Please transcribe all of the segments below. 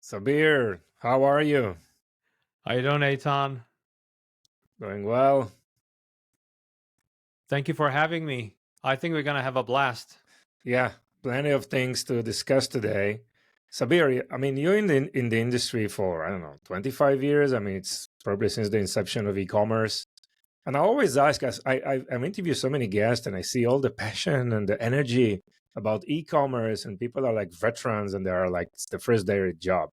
Sabir, how are you? How you doing, Eitan? Doing well? Thank you for having me. I think we're gonna have a blast. Yeah, plenty of things to discuss today. Sabir, I mean, you're in the industry for, I don't know, 25 years. I mean, it's probably since the inception of e-commerce. And I always ask, as I've interviewed so many guests and I see all the passion and the energy about e-commerce, and people are like veterans and they are like, it's the first day of job.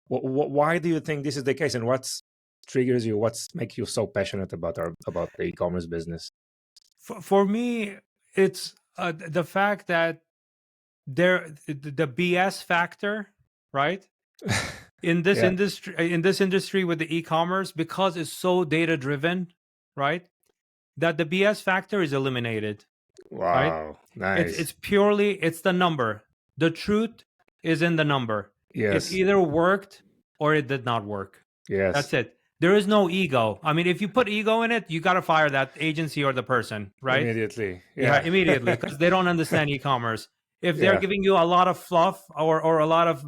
Why do you think this is the case, and what's triggers you? What's make you so passionate about the e-commerce business? For me, it's the fact that the BS factor, right? In this Yeah. industry with the e-commerce, because it's so data driven, right? That the BS factor is eliminated, right? Wow. It's Nice. it's purely it's the number. The truth is in the number. It Yes. either worked or it did not work. Yes. That's it. There is no ego. I mean, if you put ego in it, you got to fire that agency or the person, right? Immediately. Yeah, Yeah. immediately, because they don't understand e-commerce. If they're Yeah. giving you a lot of fluff or a lot of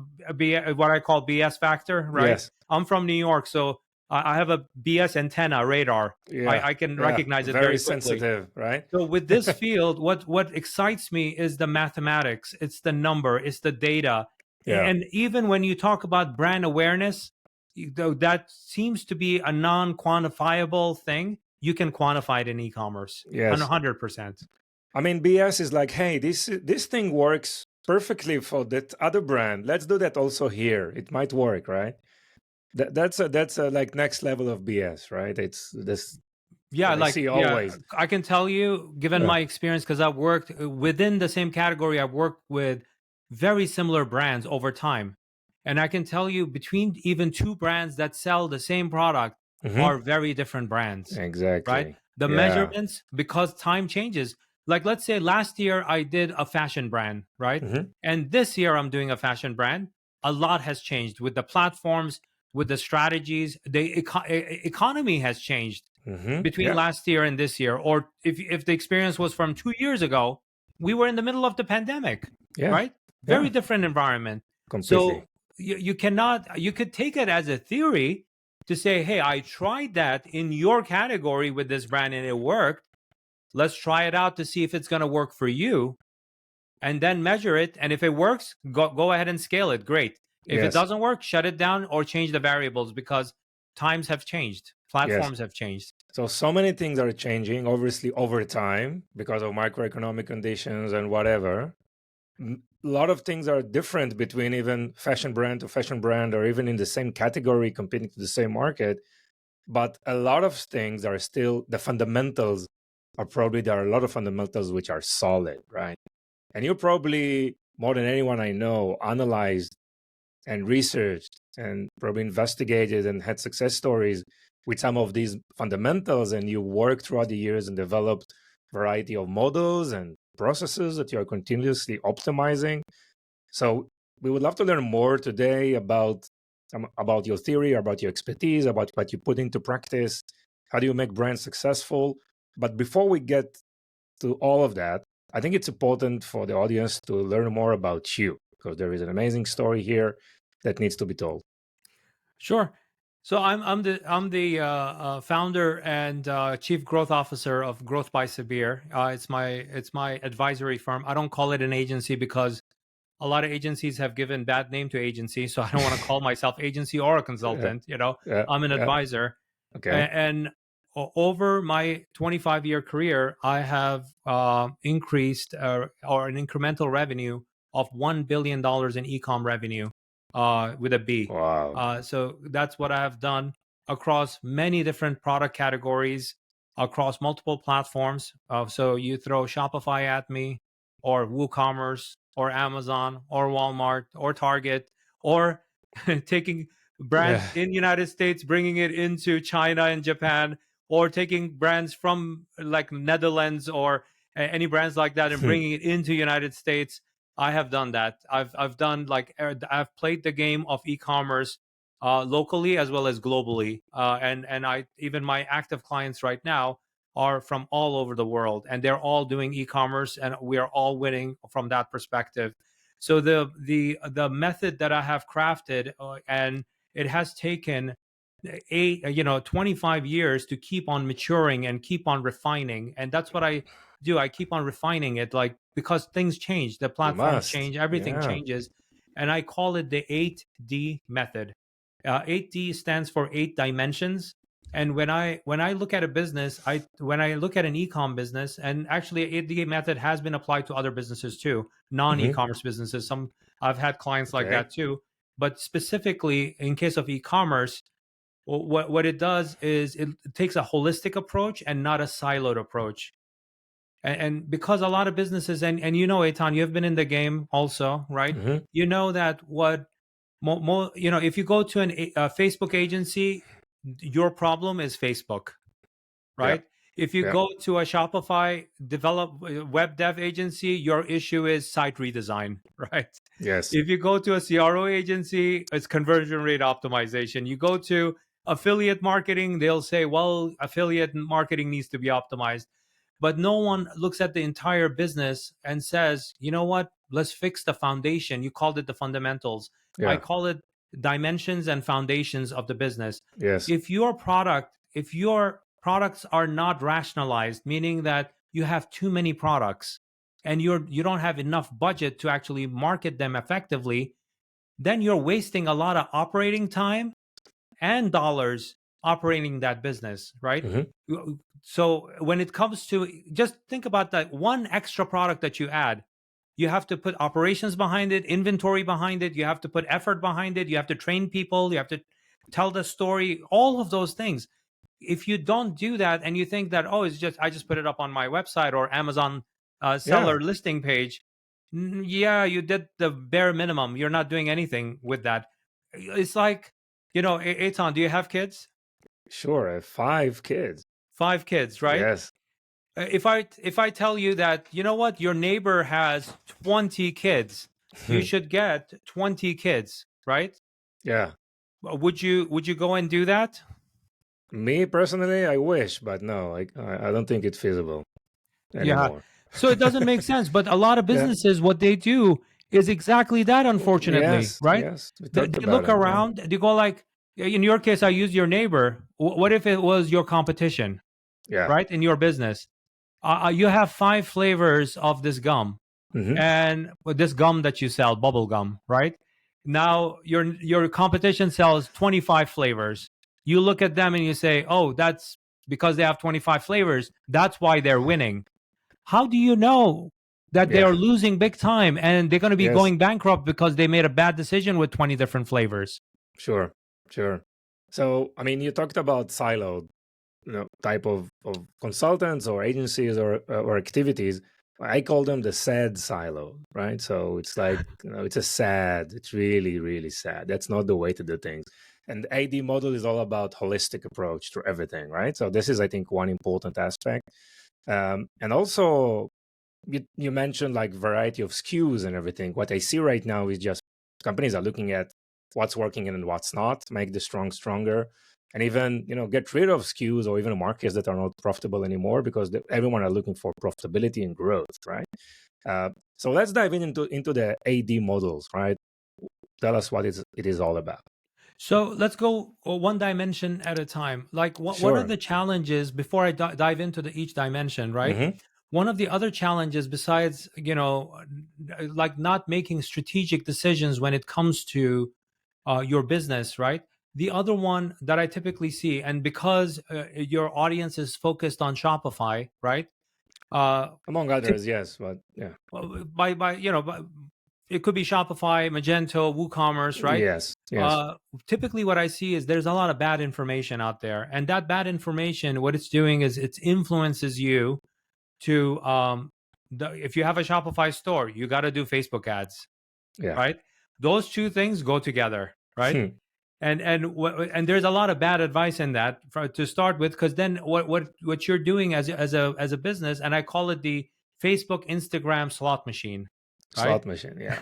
what I call BS factor, right? Yes. I'm from New York, so I have a BS antenna radar. Yeah. I can Yeah. recognize it Very very quickly. sensitive, right? So with this field, what excites me is the mathematics. It's the number. It's the data. Yeah. And even when you talk about brand awareness, though that seems to be a non-quantifiable thing, you can quantify it in e-commerce, Yes. 100%. I mean, BS is like, hey, this thing works perfectly for that other brand. Let's do that also here. It might work, right? That's a like next level of BS, right? It's this Yeah, that I like see yeah, always. I can tell you, given Yeah. my experience, because I've worked within the same category, I've worked with very similar brands over time. And I can tell you, between even two brands that sell the same product Hmm. are very different brands, right? Exactly. The Yeah. measurements, because time changes. Like, let's say last year I did a fashion brand, right? Hmm. And this year I'm doing a fashion brand. A lot has changed with the platforms, with the strategies. The economy has changed Hmm. between Yeah. last year and this year. Or if the experience was from 2 years ago, we were in the middle of the pandemic, Yeah. right? Yeah. Very different environment. Completely. So you could take it as a theory to say, hey, I tried that in your category with this brand and it worked. Let's try it out to see if it's going to work for you, and then measure it. And if it works, go ahead and scale it. Great. If it Yes. doesn't work, shut it down or change the variables, because times have changed, Yes. platforms have changed. So many things are changing, obviously, over time because of macroeconomic conditions and whatever. A lot of things are different between even fashion brand to fashion brand, or even in the same category competing to the same market. But a lot of things are still the fundamentals are probably there are a lot of fundamentals which are solid, right? And you probably more than anyone I know analyzed and researched and probably investigated and had success stories with some of these fundamentals, and you worked throughout the years and developed variety of models and processes that you're continuously optimizing. So we would love to learn more today about your theory, about your expertise, about what you put into practice. How do you make brands successful? But before we get to all of that, I think it's important for the audience to learn more about you, because there is an amazing story here that needs to be told. Sure. So I'm the founder and chief growth officer of Growth by Sabir. It's my advisory firm. I don't call it an agency because a lot of agencies have given bad name to agency, so I don't want to call myself agency or a Yeah, consultant. yeah, I'm an yeah. advisor. Okay. And over my 25-year career, I have increased or an incremental revenue of $1 billion in e-com revenue with a B. Wow. So that's what I have done across many different product categories, across multiple platforms. So you throw Shopify at me, or WooCommerce, or Amazon, or Walmart, or Target, or taking brands Yeah. in United States, bringing it into China and Japan, or taking brands from like Netherlands or any brands like that and bringing it into United States. I have done that. I've done like I've played the game of e-commerce locally as well as globally, and I even my active clients right now are from all over the world, and they're all doing e-commerce, and we are all winning from that perspective. So the method that I have crafted, and it has taken 25 years to keep on maturing and keep on refining, and that's what I do. I keep on refining it, like, because things change, the You platforms must. change, everything Yeah. changes, and I call it the 8D method. 8D stands for 8 dimensions. And when I look at a business, when I look at an e-com business, and actually 8D method has been applied to other businesses too, Hmm. non-e-commerce businesses. Some I've had clients like Okay. that too, but specifically in case of e-commerce, what it does is it takes a holistic approach and not a siloed approach. And because a lot of businesses, and Eitan, you've been in the game also, right? Hmm. You know that if you go to a Facebook agency, your problem is Facebook, Yeah. right? If you Yeah. go to a Shopify web dev agency, your issue is site redesign, right? Yes. If you go to a CRO agency, it's conversion rate optimization. You go to affiliate marketing, they'll say, well, affiliate marketing needs to be optimized. But no one looks at the entire business and says, you know what, let's fix the foundation. You called it the fundamentals. I Yeah. call it dimensions and foundations of the business. Yes. If your products are not rationalized, meaning that you have too many products and you don't have enough budget to actually market them effectively, then you're wasting a lot of operating time and dollars operating that business, right? Hmm. So when it comes to, just think about that one extra product that you add, you have to put operations behind it, inventory behind it, you have to put effort behind it, you have to train people, you have to tell the story, all of those things. If you don't do that and you think that, oh, it's just, I just put it up on my website or Amazon Yeah. seller listing page, yeah, you did the bare minimum. You're not doing anything with that. It's like, Eitan, do you have kids? Sure. I have 5 kids. 5 kids, right? Yes. If I tell you that, you know what, your neighbor has 20 kids, you should get 20 kids, right? Yeah. Would you go and do that? Me personally, I wish, but no, I don't think it's feasible Yeah. anymore. So it doesn't make sense. But a lot of Yeah. businesses, what they do is exactly that, unfortunately, Yes. right? Yes. We They, talked they about look it. Yeah. around, they go like, in your case, I use your neighbor. What if it was your competition, Yeah. right? In your business, you have 5 flavors of this gum, Hmm. and with this gum that you sell, bubble gum, right? Now your competition sells 25 flavors. You look at them and you say, oh, that's because they have 25 flavors. That's why they're winning. How do you know that they Yeah. are losing big time and they're going to be Yes. going bankrupt because they made a bad decision with 20 different flavors? Sure. Sure. So, I mean, you talked about siloed, type of consultants or agencies or activities. I call them the sad silo, right? So it's like, it's really, really sad. That's not the way to do things. And the AD model is all about holistic approach to everything, right? So this is, I think, one important aspect. And also, you mentioned like variety of SKUs and everything. What I see right now is just companies are looking at what's working and what's not, make the strong stronger, and even get rid of SKUs or even markets that are not profitable anymore because everyone are looking for profitability and growth, right? So let's dive into the AD models, right? Tell us what it is all about. So let's go one dimension at a time. Like, what are Sure. the challenges before I dive into each dimension, right? Hmm. One of the other challenges, besides, like not making strategic decisions when it comes to your business, right? The other one that I typically see, and because your audience is focused on Shopify, right? Uh, Among others, yes, but yeah. by it could be Shopify, Magento, WooCommerce, right? Yes. Yes. Uh, Typically, what I see is there's a lot of bad information out there, and that bad information, what it's doing is it influences you to if you have a Shopify store, you got to do Facebook ads, Yeah. right? Those two things go together, right? And there's a lot of bad advice in that to start with, because then what you're doing as a business, and I call it the Facebook Instagram slot machine, right? Slot machine, yeah.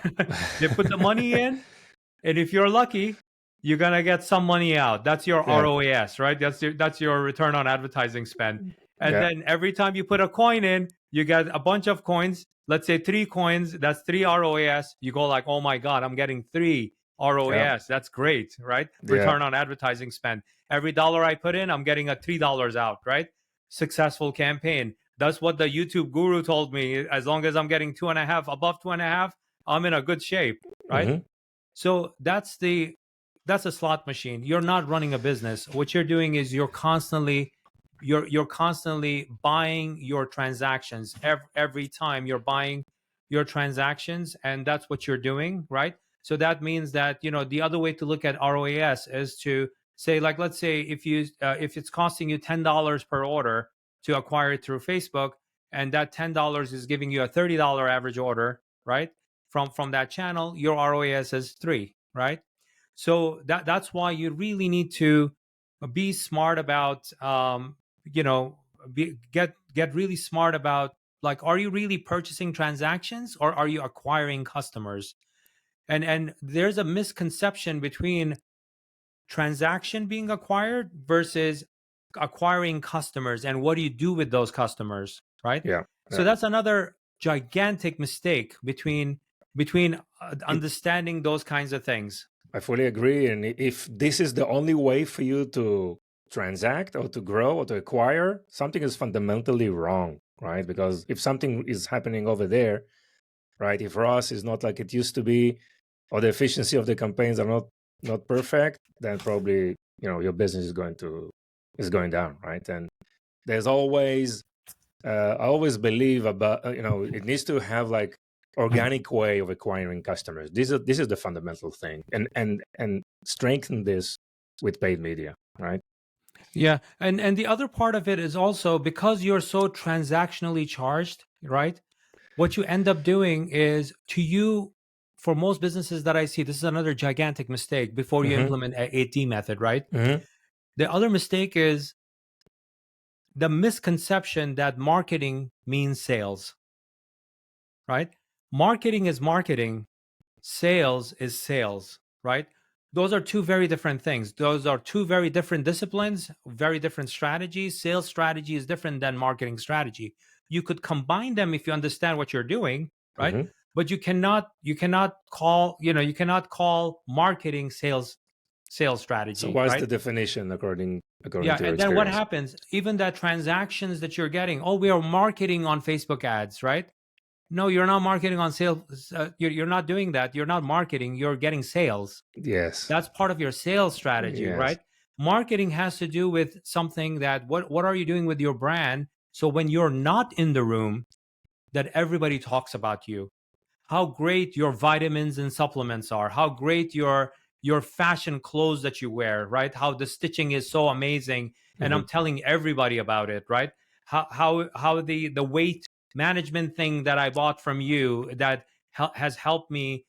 They put the money in, and if you're lucky, you're gonna get some money out. That's your Yeah. ROAS, right? That's your return on advertising spend. And Yeah. then every time you put a coin in, You get a bunch of coins, let's say 3 coins, that's 3 ROAS. You go like, oh my God, I'm getting 3 ROAS. That's great, right? Yeah. Return on advertising spend. Every dollar I put in, I'm getting a $3 out, right? Successful campaign. That's what the YouTube guru told me. As long as I'm getting 2.5, above 2.5, I'm in a good shape, right? Hmm. So that's a slot machine. You're not running a business. What you're doing is you're constantly buying your transactions. Every time you're buying your transactions, and that's what you're doing, right? So that means that, the other way to look at ROAS is to say, like, let's say if it's costing you $10 per order to acquire it through Facebook, and that $10 is giving you a $30 average order, right? From that channel, your ROAS is 3, right? So that's why you really need to be smart about, you know get really smart about, like, are you really purchasing transactions or are you acquiring customers? And there's a misconception between transaction being acquired versus acquiring customers, and what do you do with those customers, right? Yeah. So Yeah. that's another gigantic mistake between It, understanding those kinds of things. I fully agree. And if this is the only way for you to transact or to grow or to acquire, something is fundamentally wrong, right? Because if something is happening over there, right, if ROS is not like it used to be, or the efficiency of the campaigns are not perfect, then probably your business is going down, right? And there's always I always believe about it needs to have like organic way of acquiring customers. This is the fundamental thing, and strengthen this with paid media, right? Yeah, and the other part of it is also because you're so transactionally charged, right? What you end up doing is, for most businesses that I see, this is another gigantic mistake before you Mm-hmm. implement a AD method, right? Mm-hmm. The other mistake is the misconception that marketing means sales, right? Marketing is marketing, sales is sales, right? Those are two very different things. Those are two very different disciplines, very different strategies. Sales strategy is different than marketing strategy. You could combine them if you understand what you're doing, right? Mm-hmm. But you cannot call marketing sales So strategy, what's the right? definition according Yeah, to your and then what experience? happens? Even that transactions that you're getting, oh, we are marketing on Facebook ads, right? No, you're not marketing on sales. You're not doing that. You're not marketing. You're getting sales. Yes. That's part of your sales strategy, Yes. right? Marketing has to do with something that what are you doing with your brand? So when you're not in the room, that everybody talks about you, how great your vitamins and supplements are, how great your fashion clothes that you wear, right? How the stitching is so amazing, and Mm-hmm. I'm telling everybody about it, right? How the weight management thing that I bought from you that has helped me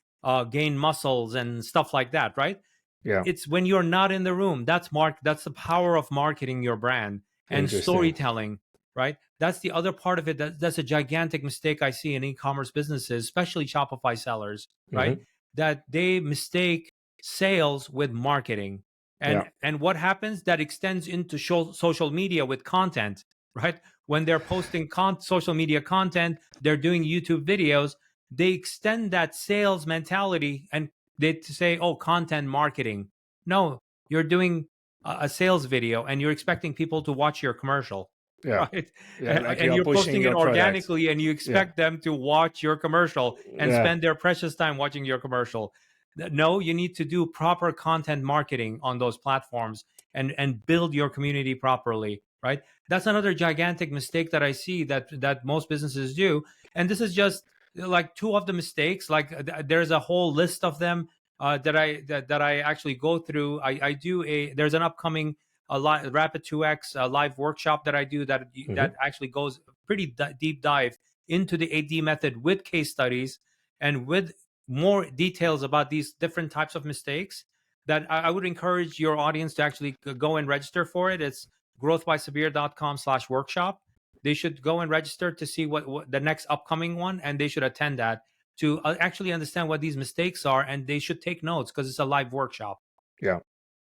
gain muscles and stuff like that, right? Yeah. It's when you're not in the room. That's the power of marketing your brand and Interesting. storytelling, right? That's the other part of it. That's a gigantic mistake I see in e-commerce businesses, especially Shopify sellers, right? Mm-hmm. That they mistake sales with marketing. Yeah. And what happens? That extends into social media with content, right? When they're posting social media content, they're doing YouTube videos, they extend that sales mentality and they say, oh, content marketing. No, you're doing a sales video and you're expecting people to watch your commercial, Yeah. right? Yeah. Like And you're you're pushing posting it your product. organically and you Yeah. expect them to watch your commercial and Yeah. spend their precious time watching your commercial. No, you need to do proper content marketing on those platforms and build your community properly, right? That's another gigantic mistake that I see that most businesses do. And this is just like two of the mistakes. Like there's a whole list of them that I actually go through. I do there's an upcoming rapid 2x live workshop that I do Mm-hmm. that actually goes pretty deep dive into the AD method with case studies and with more details about these different types of mistakes that I would encourage your audience to actually go and register for it. It's growthbysabir.com/workshop. They should go and register to see what the next upcoming one, and they should attend that to actually understand what these mistakes are, and they should take notes because it's a live workshop. Yeah.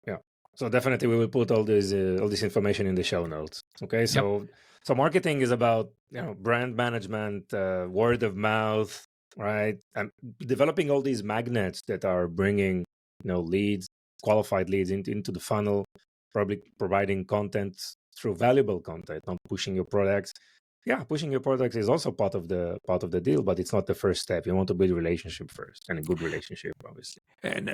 Yeah. So definitely we will put all this information in the show notes. Okay, Yep. so marketing is about brand management, word of mouth, right? And developing all these magnets that are bringing leads, qualified leads into the funnel, probably providing content through valuable content, not pushing your products. Yeah, pushing your products is also part of the deal, but it's not the first step. You want to build a relationship first, and a good relationship, obviously.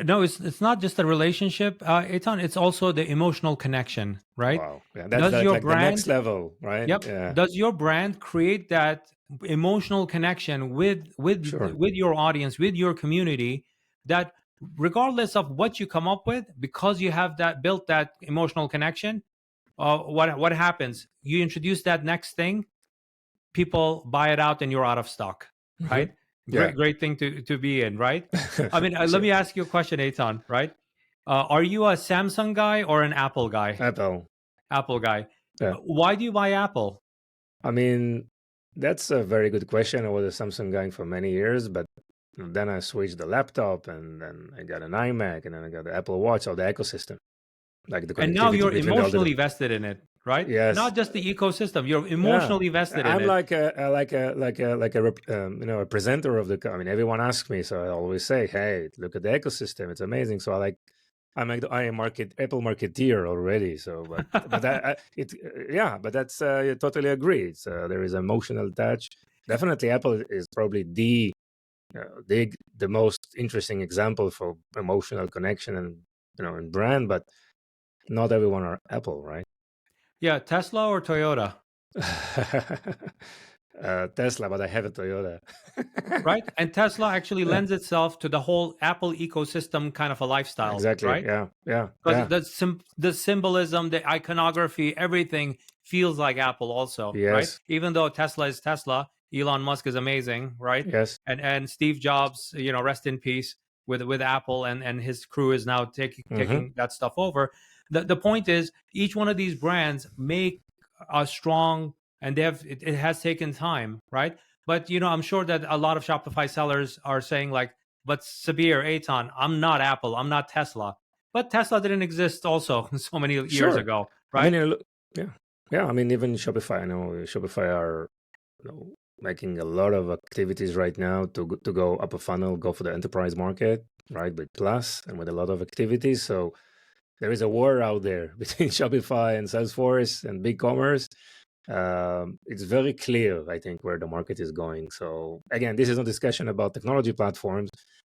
No, it's not just a relationship. It's also the emotional connection, right? Wow, yeah, that's Does that your like the next brand level, right? Yep. Yeah, Does your brand create that emotional connection sure. with your audience, with your community, that regardless of what you come up with, because you have that built that emotional connection, what happens? You introduce that next thing, people buy it out, and you're out of stock, Hmm. right? Yeah, Great thing to be in, right? I mean, let sure. me ask you a question, Eitan, right? Are you a Samsung guy or an Apple guy? Apple. Apple guy. Yeah, Why do you buy Apple? I mean, that's a very good question. I was a Samsung guy for many years, but then I switched the laptop, and then I got an iMac, and then I got the Apple Watch, or the ecosystem, like the And now connectivity you're between all the. emotionally vested in it, right? Yes, Not just the ecosystem, you're yeah. emotionally vested in I'm it. like a presenter of the. I mean, everyone asks me, so I always say, "Hey, look at the ecosystem; it's amazing." So I am Apple marketeer already. So, but yeah, but that's I totally agree. There is emotional touch. Definitely, Apple is probably the most interesting example for emotional connection and brand. But not everyone are Apple, right? Yeah, Tesla or Toyota, Tesla, but I have a Toyota. right? And Tesla actually Yeah, lends itself to the whole Apple ecosystem kind of a lifestyle, exactly. right? Yeah, yeah, Because yeah. the symbolism, the iconography, everything feels like Apple also, right? Yes, Even though Tesla is Tesla, Elon Musk is amazing, right? yes. And Steve Jobs, rest in peace with Apple, and his crew is now Mm-hmm. taking that stuff over. The point is, each one of these brands make a strong, and it has taken time, right? But I'm sure that a lot of Shopify sellers are saying like, but Sabir, Eitan, I'm not Apple, I'm not Tesla. But Tesla didn't exist also so many years Sure. ago, I mean, right? yeah, yeah. I mean, even Shopify. I know Shopify are making a lot of activities right now to go up a funnel, go for the enterprise market, right? With Plus and with a lot of activities. So there is a war out there between Shopify and Salesforce and BigCommerce. It's very clear, I think, where the market is going. So again, this is no discussion about technology platforms,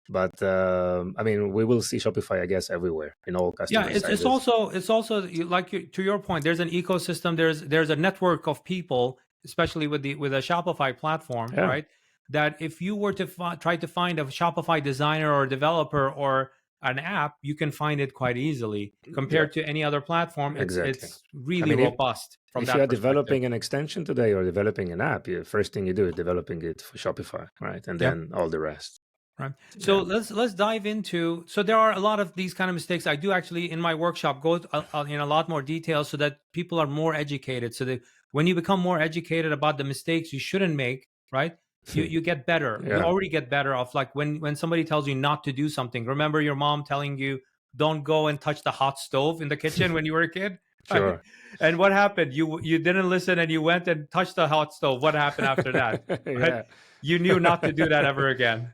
but I mean, we will see Shopify, I guess, everywhere in all Yeah, customer it's sizes. also like to your point. There's an ecosystem. There's a network of people, especially with a Shopify platform, Yeah. right? That if you were to try to find a Shopify designer or developer or an app, you can find it quite easily Yeah. compared to any other platform. Exactly. It's I really mean, robust from if you that are perspective. developing an extension today or developing an app, the first thing you do is developing it for Shopify, right? And Yep. then all the rest. Right. So Yeah. let's dive into. So there are a lot of these kind of mistakes. I do actually in my workshop go in a lot more detail so that people are more educated. So that when you become more educated about the mistakes you shouldn't make, right? You get better. You Yeah. already get better off like when somebody tells you not to do something. Remember your mom telling you don't go and touch the hot stove in the kitchen when you were a kid, right? Sure. And what happened? You didn't listen and you went and touched the hot stove. What happened after that? Right? Yeah. You knew not to do that ever again.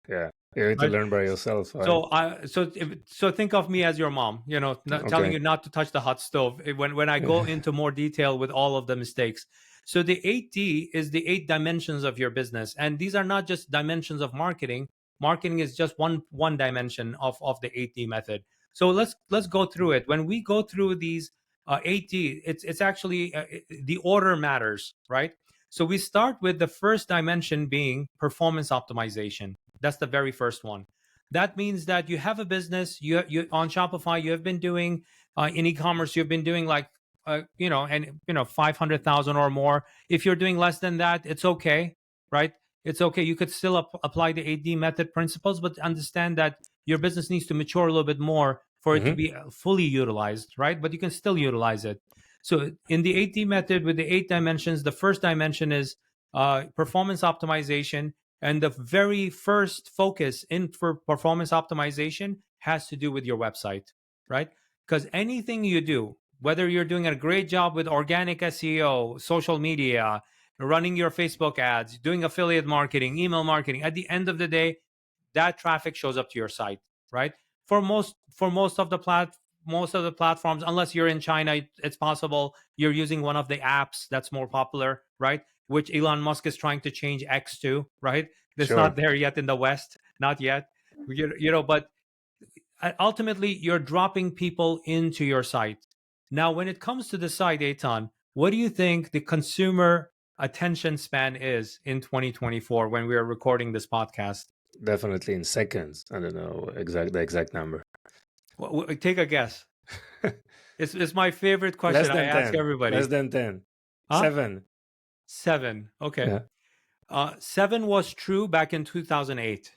Yeah. You need to Right. learn by yourself, right? So think of me as your mom, not telling Okay. you not to touch the hot stove when I go into more detail with all of the mistakes. So the 8D is the 8 dimensions of your business, and these are not just dimensions of marketing. Marketing is just one dimension of the 8D method. So let's go through it. When we go through these 8D, it's actually the order matters, right? So we start with the first dimension being performance optimization. That's the very first one. That means that you have a business. You on Shopify. You have been doing in e-commerce. You've been doing like 500,000 or more. If you're doing less than that, it's okay, right? It's okay. You could still apply the 8D method principles, but understand that your business needs to mature a little bit more for it to Hmm. be fully utilized, right? But you can still utilize it. So in the 8D method with the 8 dimensions, the first dimension is performance optimization. And the very first focus in for performance optimization has to do with your website, right? Because anything you do, whether you're doing a great job with organic SEO, social media, running your Facebook ads, doing affiliate marketing, email marketing, at the end of the day, that traffic shows up to your site, right? For most of the platforms, unless you're in China, it's possible you're using one of the apps that's more popular, right? Which Elon Musk is trying to change X to, right? It's Sure. not there yet in the West, not yet. But ultimately you're dropping people into your site. Now, when it comes to the site, Eitan, what do you think the consumer attention span is in 2024 when we are recording this podcast? Definitely in seconds. I don't know the exact number. Take a guess. It's my favorite Less question I than ask 10. Less everybody. than 10. Huh? 7. 7. Okay. Yeah. 7 was true back in 2008.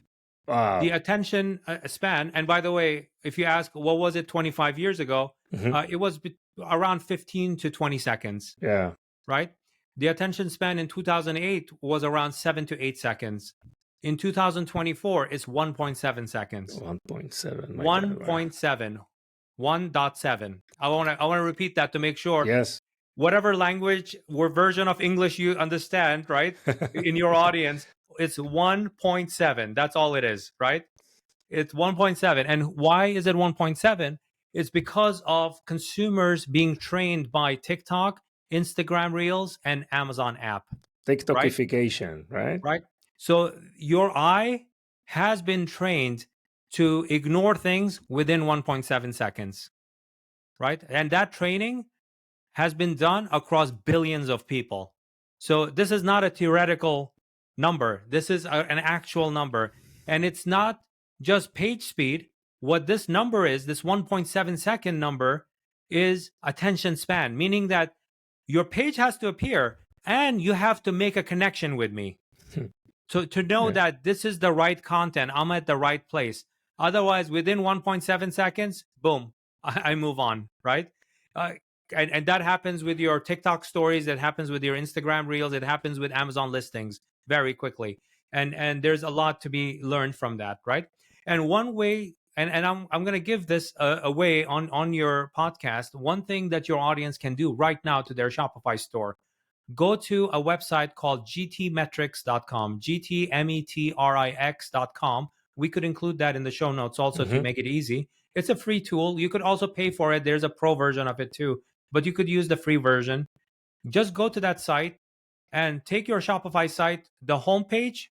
The Wow. attention span, and by the way, if you ask what was it 25 years ago, Mhm. it was around 15 to 20 seconds, Yeah. right? The attention span in 2008 was around 7 to 8 seconds. In 2024, it's 1.7 seconds. 1.7. My God. Wow. 1.7. 1.7. I want to repeat that to make sure Yes. whatever language or version of English you understand, right? In your audience, it's 1.7. That's all it is, right? It's 1.7. And why is it 1.7? It's because of consumers being trained by TikTok, Instagram Reels, and Amazon app, right? TikTokification, right? Right. So your eye has been trained to ignore things within 1.7 seconds, right? And that training has been done across billions of people. So this is not a theoretical number. This is an actual number. And it's not just page speed. What this number is, this 1.7 second number, is attention span, meaning that your page has to appear and you have to make a connection with me. So to know Yeah. that this is the right content, I'm at the right place. Otherwise, within 1.7 seconds, boom, I move on, right? Uh, and that happens with your TikTok stories. That happens with your Instagram reels. It happens with Amazon listings very quickly. And there's a lot to be learned from that, right? And one way, and I'm going to give this away on your podcast. One thing that your audience can do right now to their Shopify store, go to a website called gtmetrics.com, gtmetrix.com. We could include that in the show notes also to Mhm. make it easy. It's a free tool. You could also pay for it. There's a pro version of it too, but you could use the free version. Just go to that site and take your Shopify site, the homepage,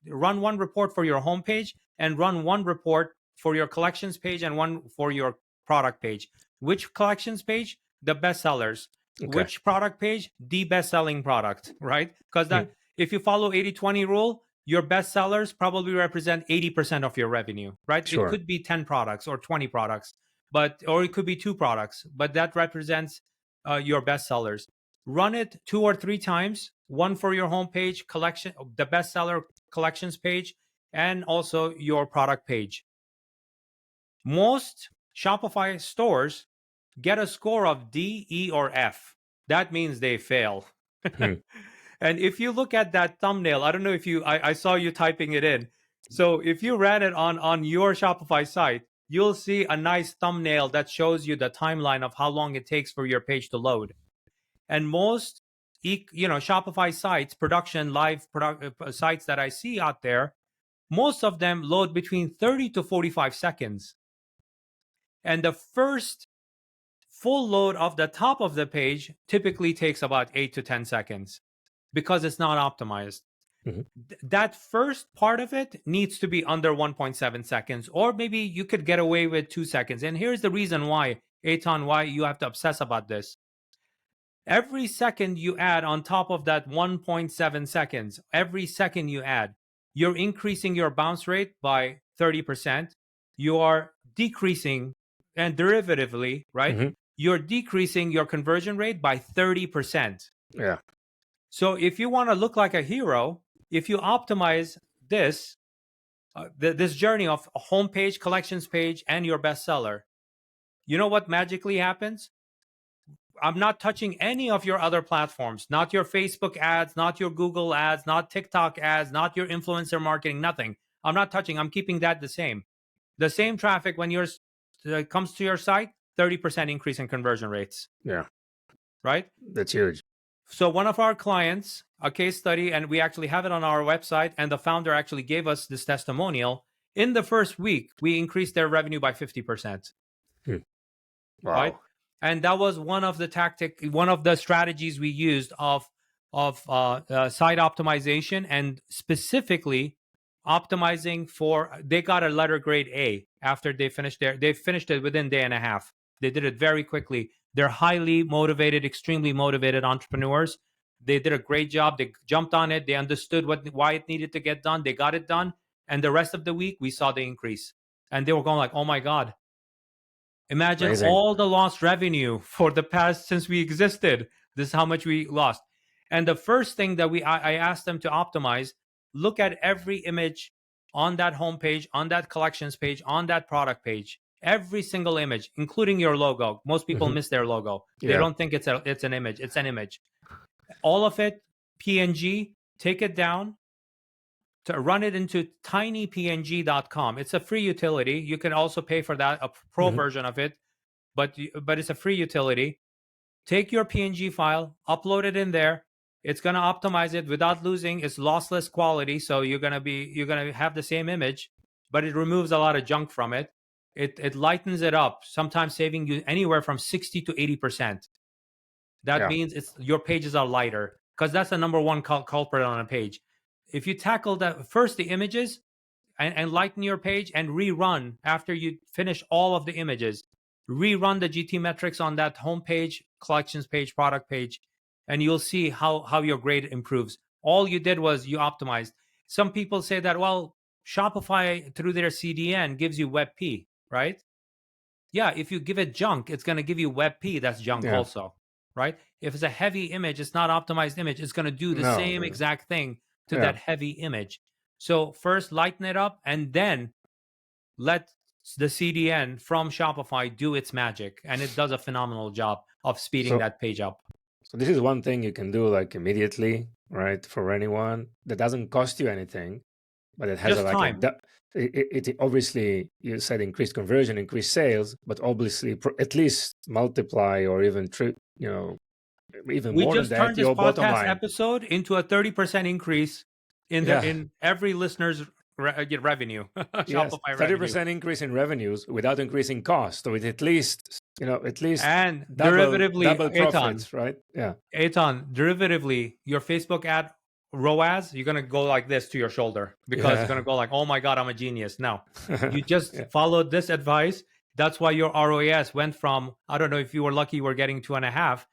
run one report for your homepage and run one report for your collections page and one for your product page. Which collections page? The bestsellers. Okay. Which product page? The best-selling product, right? Because Hmm. that if you follow 80-20 rule, your bestsellers probably represent 80% of your revenue, right? It Sure. could be 10 products or 20 products, or it could be 2 products, but that represents your bestsellers. Run it 2 or 3 times, one for your homepage collection, the bestseller collections page, and also your product page. Most Shopify stores get a score of D, E, or F. That means they fail. Hmm. And if you look at that thumbnail, I don't know if I saw you typing it in. So if you ran it on your Shopify site, you'll see a nice thumbnail that shows you the timeline of how long it takes for your page to load. And most Shopify sites, sites that I see out there, most of them load between 30 to 45 seconds. And the first full load of the top of the page typically takes about 8 to 10 seconds because it's not optimized. Mhm. That first part of it needs to be under 1.7 seconds, or maybe you could get away with 2 seconds. And here's the reason why, Eitan, why you have to obsess about this. Every second you add on top of that 1.7 seconds, every second you add, you're increasing your bounce rate by 30%. You are decreasing, and derivatively, right? Mhm. You're decreasing your conversion rate by 30%. Yeah. So if you want to look like a hero, if you optimize this, this journey of a homepage, collections page, and your bestseller, you know what magically happens? I'm not touching any of your other platforms, not your Facebook ads, not your Google ads, not TikTok ads, not your influencer marketing, nothing. I'm not touching. I'm keeping that the same. The same traffic when yours comes to your site, 30% increase in conversion rates. Yeah. Right? That's huge. So one of our clients, a case study, and we actually have it on our website, and the founder actually gave us this testimonial. In the first week, we increased their revenue by 50%. Wow. Right? And that was one of the strategies we used of site optimization, and specifically optimizing for, they got a letter grade A after they finished it within a day and a half. They did it very quickly. They're highly motivated, extremely motivated entrepreneurs. They did a great job. They jumped on it. They understood why it needed to get done. They got it done. And the rest of the week, we saw the increase. And they were going like, oh my God, imagine Amazing. all the lost revenue for the past since we existed. This is how much we lost. And the first thing that I asked them to optimize, look at every image on that homepage, on that collections page, on that product page, every single image, including your logo. Most people miss their logo. They don't think it's an image. It's an image. All of it, PNG, take it down, to run it into tinypng.com. It's a free utility. You can also pay for that, a pro version of it, but it's a free utility. Take your PNG file, upload it in there. It's going to optimize it without losing its lossless quality. So you're going to have the same image, but it removes a lot of junk from it. It lightens it up, sometimes saving you anywhere from 60 to 80%. That means your pages are lighter, because that's the number one culprit on a page. If you tackle that first, the images, and lighten your page and rerun after you finish all of the images, rerun the GT metrics on that home page, collections page, product page, and you'll see how your grade improves. All you did was you optimized. Some people say that, well, Shopify through their CDN gives you WebP, right? Yeah, if you give it junk, it's going to give you WebP that's junk also, right? If it's a heavy image, it's not optimized image, it's going to do the same exact thing to that heavy image. So first lighten it up, and then let the CDN from Shopify do its magic, and it does a phenomenal job of speeding that page up. So this is one thing you can do like immediately, right? For anyone that doesn't cost you anything, but it has just time. It obviously, you said increased conversion, increased sales, but obviously at least multiply or even even we more just than that, turned this your bottom podcast line episode into a 30% increase in every listener's revenue. Yes, Shopify 30% increase in revenues without increasing cost. So with at least and double derivatively, profits, right? Yeah. Eitan, derivatively, your Facebook ad ROAS, you're gonna go like this to your shoulder, because you're gonna go like, oh my God, I'm a genius. Now, you just followed this advice. That's why your ROAS went from, I don't know if you were lucky, you were getting 2.5,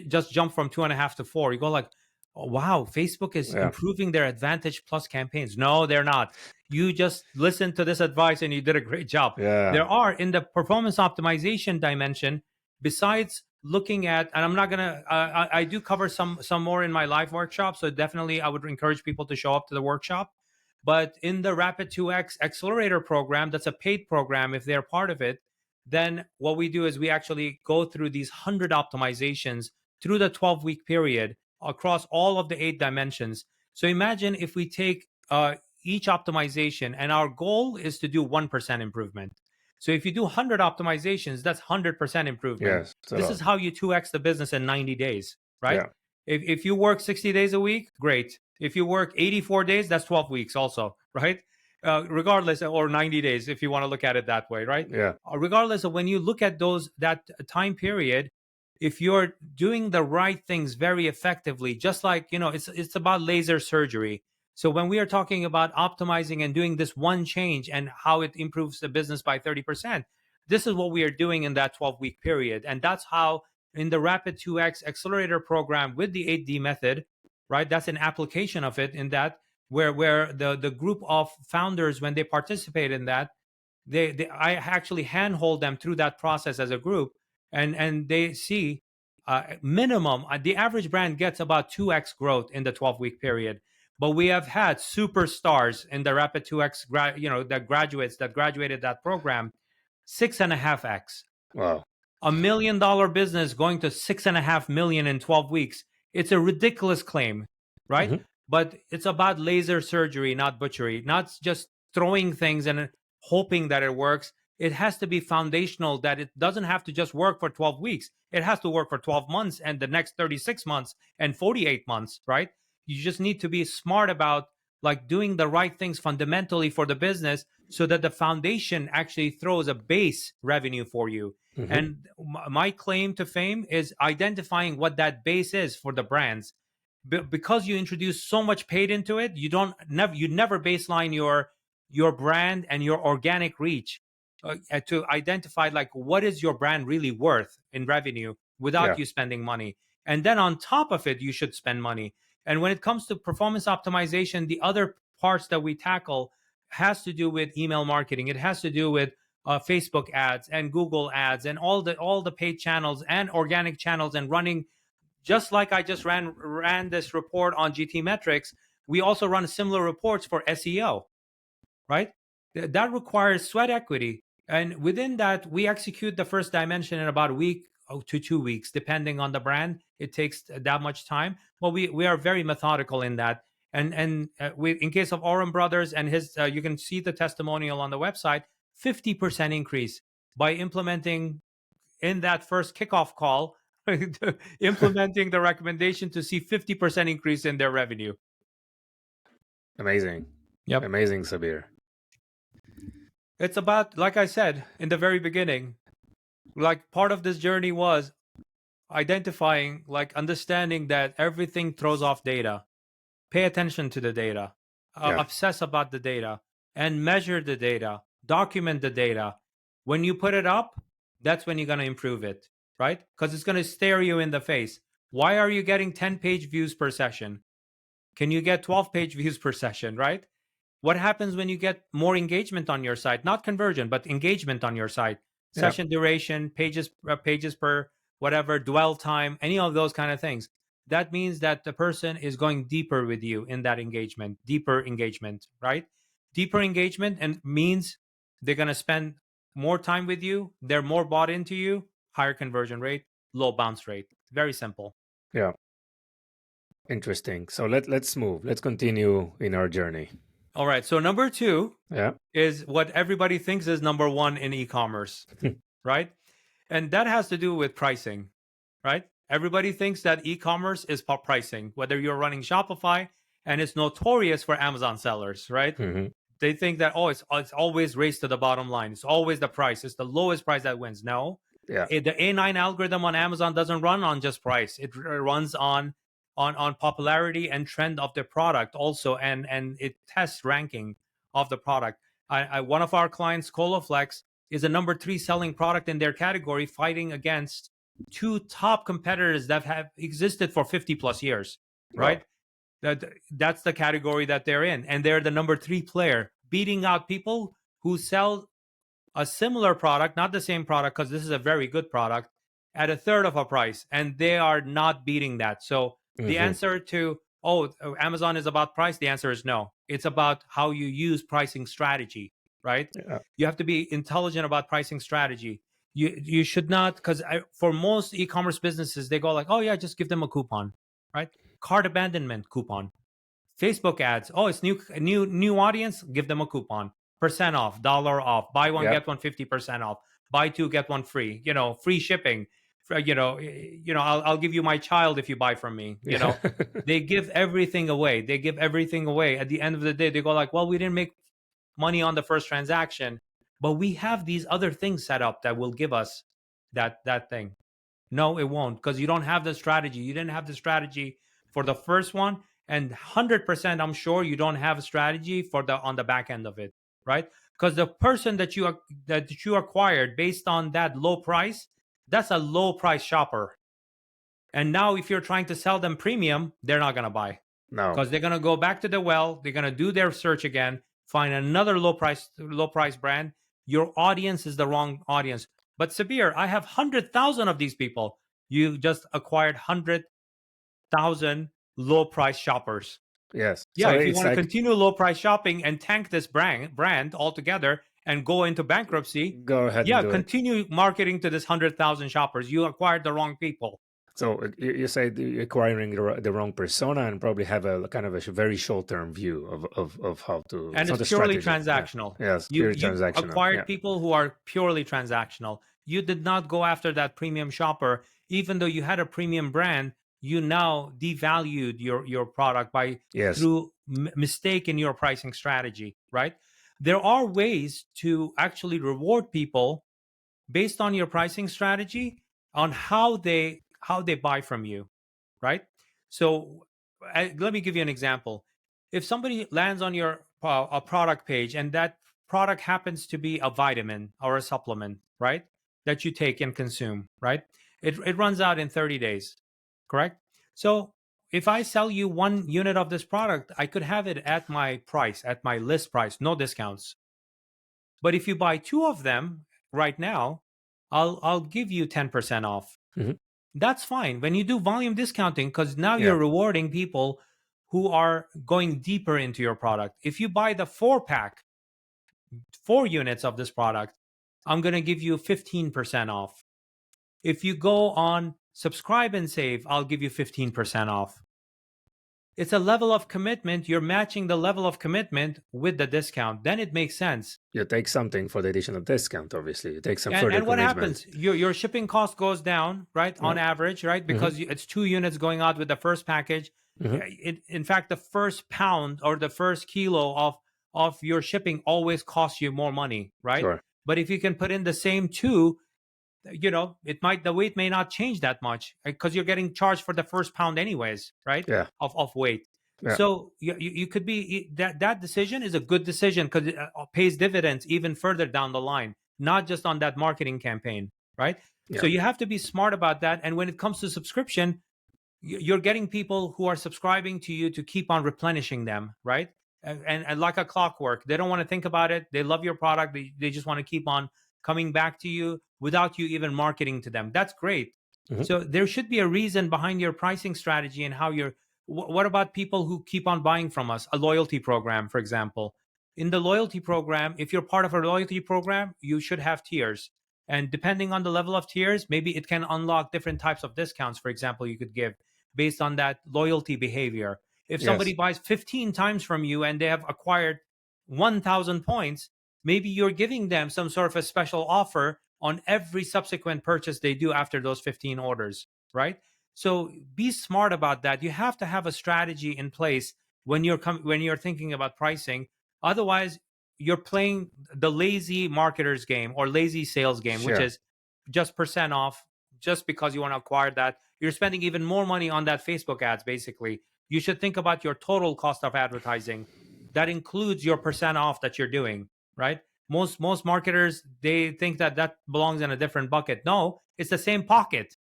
just jump from 2.5 to 4. You go like, oh, wow, Facebook is improving their Advantage Plus campaigns. No, they're not. You just listened to this advice and you did a great job. There are, in the performance optimization dimension, besides looking at, and I'm not gonna, I do cover some more in my live workshop, so definitely I would encourage people to show up to the workshop. But in the Rapid 2X Accelerator program, that's a paid program if they're part of it, then what we do is we actually go through these 100 optimizations through the 12-week period across all of the 8 dimensions. So imagine if we take each optimization, and our goal is to do 1% improvement. So if you do 100 optimizations, that's 100% improvement. Yes, this is how you 2x the business in 90 days, right? Yeah. If you work 60 days a week, great. If you work 84 days, that's 12 weeks also, right? Regardless, or 90 days, if you want to look at it that way, right? Yeah. Regardless of, when you look at that time period, if you're doing the right things very effectively, just like, it's about laser surgery. So when we are talking about optimizing and doing this one change and how it improves the business by 30%, this is what we are doing in that 12-week period. And that's how, in the Rapid 2X Accelerator program with the 8D method, right? That's an application of it, in that where the group of founders, when they participate in that, I actually handhold them through that process as a group, and they see minimum, the average brand gets about 2x growth in the 12-week period. But we have had superstars in the Rapid 2X, the graduates that graduated that program, 6.5x. Wow. $1 million business going to 6.5 million in 12 weeks. It's a ridiculous claim, right? But it's about laser surgery, not butchery, not just throwing things and hoping that it works. it has to be foundational, that it doesn't have to just work for 12 weeks. It has to work for 12 months and the next 36 months and 48 months, right? You just need to be smart about like doing the right things fundamentally for the business so that the foundation actually throws a base revenue for you. Mm-hmm. And my claim to fame is identifying what that base is for the brands. Because you introduce so much paid into it, you never baseline your brand and your organic reach to identify like what is your brand really worth in revenue without Yeah. you spending money. And then on top of it, you should spend money. And when it comes to performance optimization, the other parts that we tackle has to do with email marketing. It has to do with Facebook ads and Google ads and all the paid channels and organic channels, and running, just like I just ran this report on GT metrics. We also run similar reports for SEO, right? That requires sweat equity. And within that, we execute the first dimension in about a week to 2 weeks, depending on the brand. It takes that much time. But we are very methodical in that. And in case of Oren Brothers and his, you can see the testimonial on the website, 50% increase by implementing in that first kickoff call, implementing the recommendation to see 50% increase in their revenue. Amazing. Yep. Amazing, Sabir. It's about, like I said in the very beginning, like part of this journey was identifying, like understanding that everything throws off data. Pay attention to the data, Yeah. obsess about the data, and measure the data, document the data. When you put it up, that's when you're going to improve it, right? Because it's going to stare you in the face. Why are you getting 10-page views per session? Can you get 12-page views per session, right? What happens when you get more engagement on your site? Not conversion, but engagement on your site. Session duration, pages per whatever, dwell time, any of those kind of things. That means that the person is going deeper with you in that engagement, deeper engagement, right? Deeper engagement and means they're going to spend more time with you. They're more bought into you, higher conversion rate, low bounce rate. Very simple. Yeah. Interesting. So let's move. Let's continue in our journey. All right. So number 2 Yeah. is what everybody thinks is number 1 in e-commerce, right? And that has to do with pricing, right? Everybody thinks that e-commerce is pricing, whether you're running Shopify, and it's notorious for Amazon sellers, right? Mm-hmm. They think that, oh, it's always race to the bottom line. It's always the price. It's the lowest price that wins. No. Yeah. The A9 algorithm on Amazon doesn't run on just price. It runs on popularity and trend of the product also, and it tests ranking of the product. One of our clients, Colaflex, is a number 3 selling product in their category, fighting against 2 top competitors that have existed for 50 plus years, right? Wow. That's the category that they're in, and they're the number 3 player, beating out people who sell a similar product, not the same product, because this is a very good product, at a third of a price, and they are not beating that. So the answer to, Amazon is about price, the answer is no. It's about how you use pricing strategy, right? Yeah. You have to be intelligent about pricing strategy. You should not, because for most e-commerce businesses, they go like, oh yeah, just give them a coupon, right? Cart abandonment coupon. Facebook ads, oh, it's new audience, give them a coupon. % off, $1 off, buy one, get one 50% off, buy 2, get 1 free, free shipping. I'll give you my child if you buy from me. They give everything away. At the end of the day, they go like, well, we didn't make money on the first transaction, but we have these other things set up that will give us that thing. No, it won't, because you don't have the strategy. You didn't have the strategy for the first one, and 100% I'm sure you don't have a strategy for on the back end of it, right? Because the person that you acquired based on that low price, that's a low price shopper. And now if you're trying to sell them premium, they're not going to buy. No. Because they're going to go back to the well, they're going to do their search again, find another low price brand. Your audience is the wrong audience. But Sabir, I have 100,000 of these people. You just acquired 100,000 low price shoppers. Yes. Yeah, so if you want to continue low price shopping and tank this brand altogether and go into bankruptcy, go ahead. Yeah, continue marketing to this 100,000 shoppers. You acquired the wrong people. So you say acquiring the wrong persona and probably have a kind of a very short-term view of how to. And It's it's not a purely strategy. Yeah. transactional. Yes, purely You've transactional. acquired Yeah. people who are purely transactional. You did not go after that premium shopper, even though you had a premium brand. You now devalued your product by Yes. through mistake in your pricing strategy, right? There are ways to actually reward people based on your pricing strategy on how they buy from you, right? So let me give you an example. If somebody lands on your a product page and that product happens to be a vitamin or a supplement, right, that you take and consume, right, it runs out in 30 days, correct? So if I sell you 1 unit of this product, I could have it at my price, at my list price, no discounts. But if you buy 2 of them right now, I'll give you 10% off. Hmm. That's fine. When you do volume discounting, because now Yeah. you're rewarding people who are going deeper into your product. If you buy the 4 pack, 4 units of this product, I'm going to give you 15% off. If you go on subscribe and save, I'll give you 15% off. It's a level of commitment. You're matching the level of commitment with the discount. Then it makes sense. You take something for the additional discount. Obviously, you take some And further and what commitment. happens? Your shipping cost goes down, right? Yeah. On average, right? Hmm. Because it's 2 units going out with the first package. Hmm. In fact, the first pound or the first kilo of your shipping always costs you more money, right? Sure. But if you can put in the same two, the weight may not change that much because you're getting charged for the first pound anyways, right? Yeah. Of weight. Yeah. So you could be that decision is a good decision because it pays dividends even further down the line, not just on that marketing campaign, right? Yeah. So you have to be smart about that. And when it comes to subscription, you're getting people who are subscribing to you to keep on replenishing them, right? And like a clockwork, they don't want to think about it. They love your product. They just want to keep on coming back to you without you even marketing to them. That's great. Hmm. So there should be a reason behind your pricing strategy and how you're. What about people who keep on buying from us? A loyalty program, for example. In the loyalty program, if you're part of a loyalty program, you should have tiers. And depending on the level of tiers, maybe it can unlock different types of discounts, for example, you could give based on that loyalty behavior. If somebody Yes. buys 15 times from you and they have acquired 1,000 points, maybe you're giving them some sort of a special offer on every subsequent purchase they do after those 15 orders, right? So be smart about that. You have to have a strategy in place when you're thinking about pricing. Otherwise, you're playing the lazy marketers game or lazy sales game, which Sure. is just percent off just because you want to acquire that. You're spending even more money on that Facebook ads, basically. You should think about your total cost of advertising. That includes your percent off that you're doing, right? Most marketers, they think that that belongs in a different bucket. No, it's the same pocket.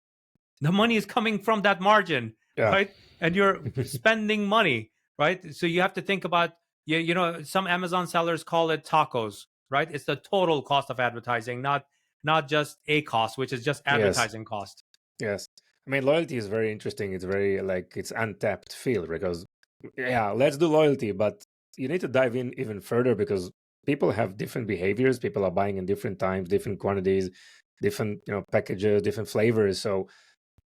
The money is coming from that margin, Yeah. right? And you're spending money, right? So you have to think about, some Amazon sellers call it tacos, right? It's the total cost of advertising, not just a cost, which is just Yes. advertising cost. Yes. I mean, loyalty is very interesting. It's very like it's untapped field because, yeah, let's do loyalty, but you need to dive in even further because people have different behaviors. People are buying in different times, different quantities, different packages, different flavors. So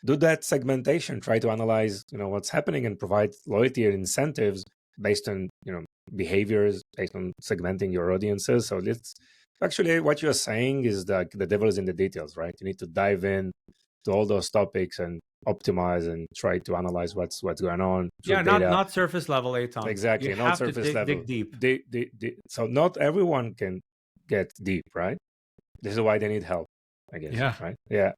do that segmentation. Try to analyze what's happening and provide loyalty and incentives based on behaviors, based on segmenting your audiences. So let's actually what you're saying is that the devil is in the details, right? You need to dive in to all those topics and optimize and try to analyze what's going on through Yeah, not data. not surface level, Aton. You Exactly, not have to surface level. dig deep. So not everyone can get deep, right? This is why they need help, I guess. Yeah. Right? Yeah.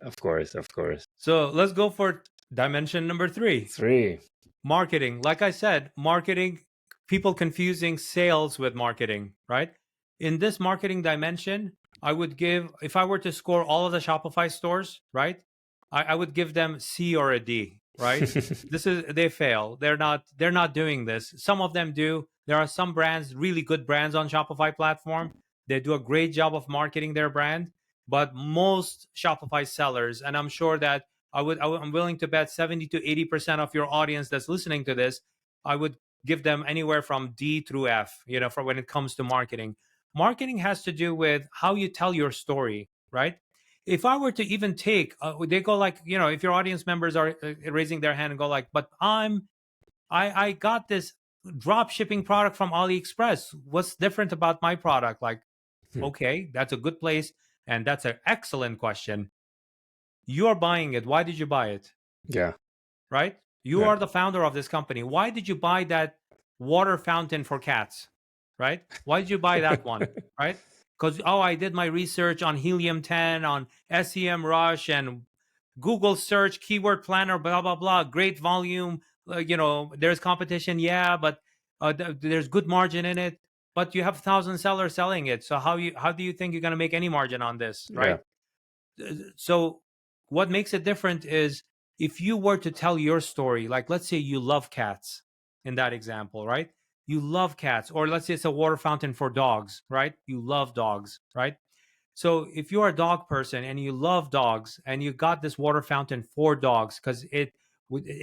Of course, of course. So let's go for dimension number 3. 3. Marketing. Like I said, marketing, people confusing sales with marketing, right? In this marketing dimension, I would give, if I were to score all of the Shopify stores, right? I would give them C or a D, right? They fail. They're not doing this. Some of them do. There are some brands, really good brands on Shopify platform. They do a great job of marketing their brand, but most Shopify sellers, and I'm sure that I'm willing to bet 70 to 80% of your audience that's listening to this, I would give them anywhere from D through F, for when it comes to marketing. Marketing has to do with how you tell your story, right? If I were to even take, they go like, if your audience members are raising their hand and go like, but I got this drop shipping product from AliExpress. What's different about my product? Like, Hmm. okay, that's a good place. And that's an excellent question. You're buying it. Why did you buy it? Yeah. Right? You Yeah. are the founder of this company. Why did you buy that water fountain for cats? Right? Why did you buy that one? Right? Because, I did my research on Helium 10, on SEM Rush, and Google search, keyword planner, blah, blah, blah. Great volume. There's competition. Yeah, but there's good margin in it. But you have 1,000 sellers selling it. So how do you think you're going to make any margin on this? Yeah. Right? So what makes it different is if you were to tell your story, like let's say you love cats in that example, right? You love cats, or let's say it's a water fountain for dogs, right? You love dogs, right? So if you're a dog person and you love dogs and you got this water fountain for dogs because it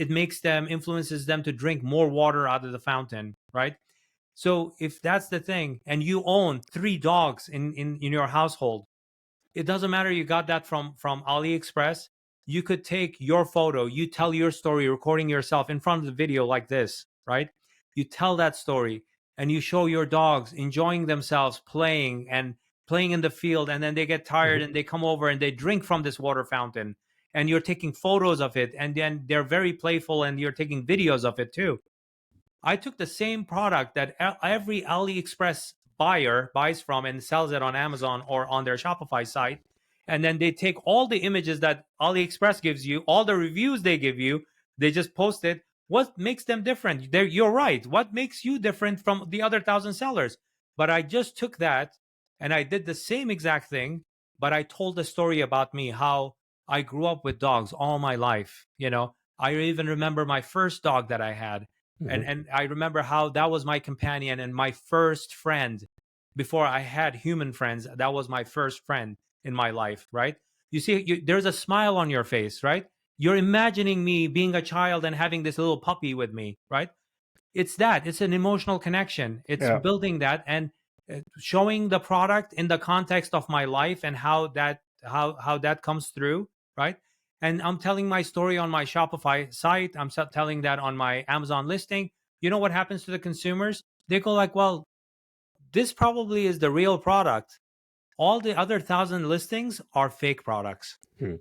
makes them, influences them to drink more water out of the fountain, right? So if that's the thing, and you own 3 dogs in your household, it doesn't matter you got that from AliExpress. You could take your photo, you tell your story, recording yourself in front of the video like this, right? You tell that story and you show your dogs enjoying themselves playing in the field, and then they get tired Mhm. and they come over and they drink from this water fountain, and you're taking photos of it, and then they're very playful and you're taking videos of it too. I took the same product that every AliExpress buyer buys from and sells it on Amazon or on their Shopify site. And then they take all the images that AliExpress gives you, all the reviews they give you, they just post it. What makes them different? You're right. What makes you different from the other 1,000 sellers? But I just took that and I did the same exact thing, but I told the story about me, how I grew up with dogs all my life. I even remember my first dog that I had, and Mhm. and I remember how that was my companion and my first friend before I had human friends. That was my first friend in my life, right? You see, there's a smile on your face, right? You're imagining me being a child and having this little puppy with me, right? It's an emotional connection. It's Yeah. building that and showing the product in the context of my life and how that comes through, right? And I'm telling my story on my Shopify site. I'm telling that on my Amazon listing. You know what happens to the consumers? They go like, well, this probably is the real product. All the other 1,000 listings are fake products. Hmm.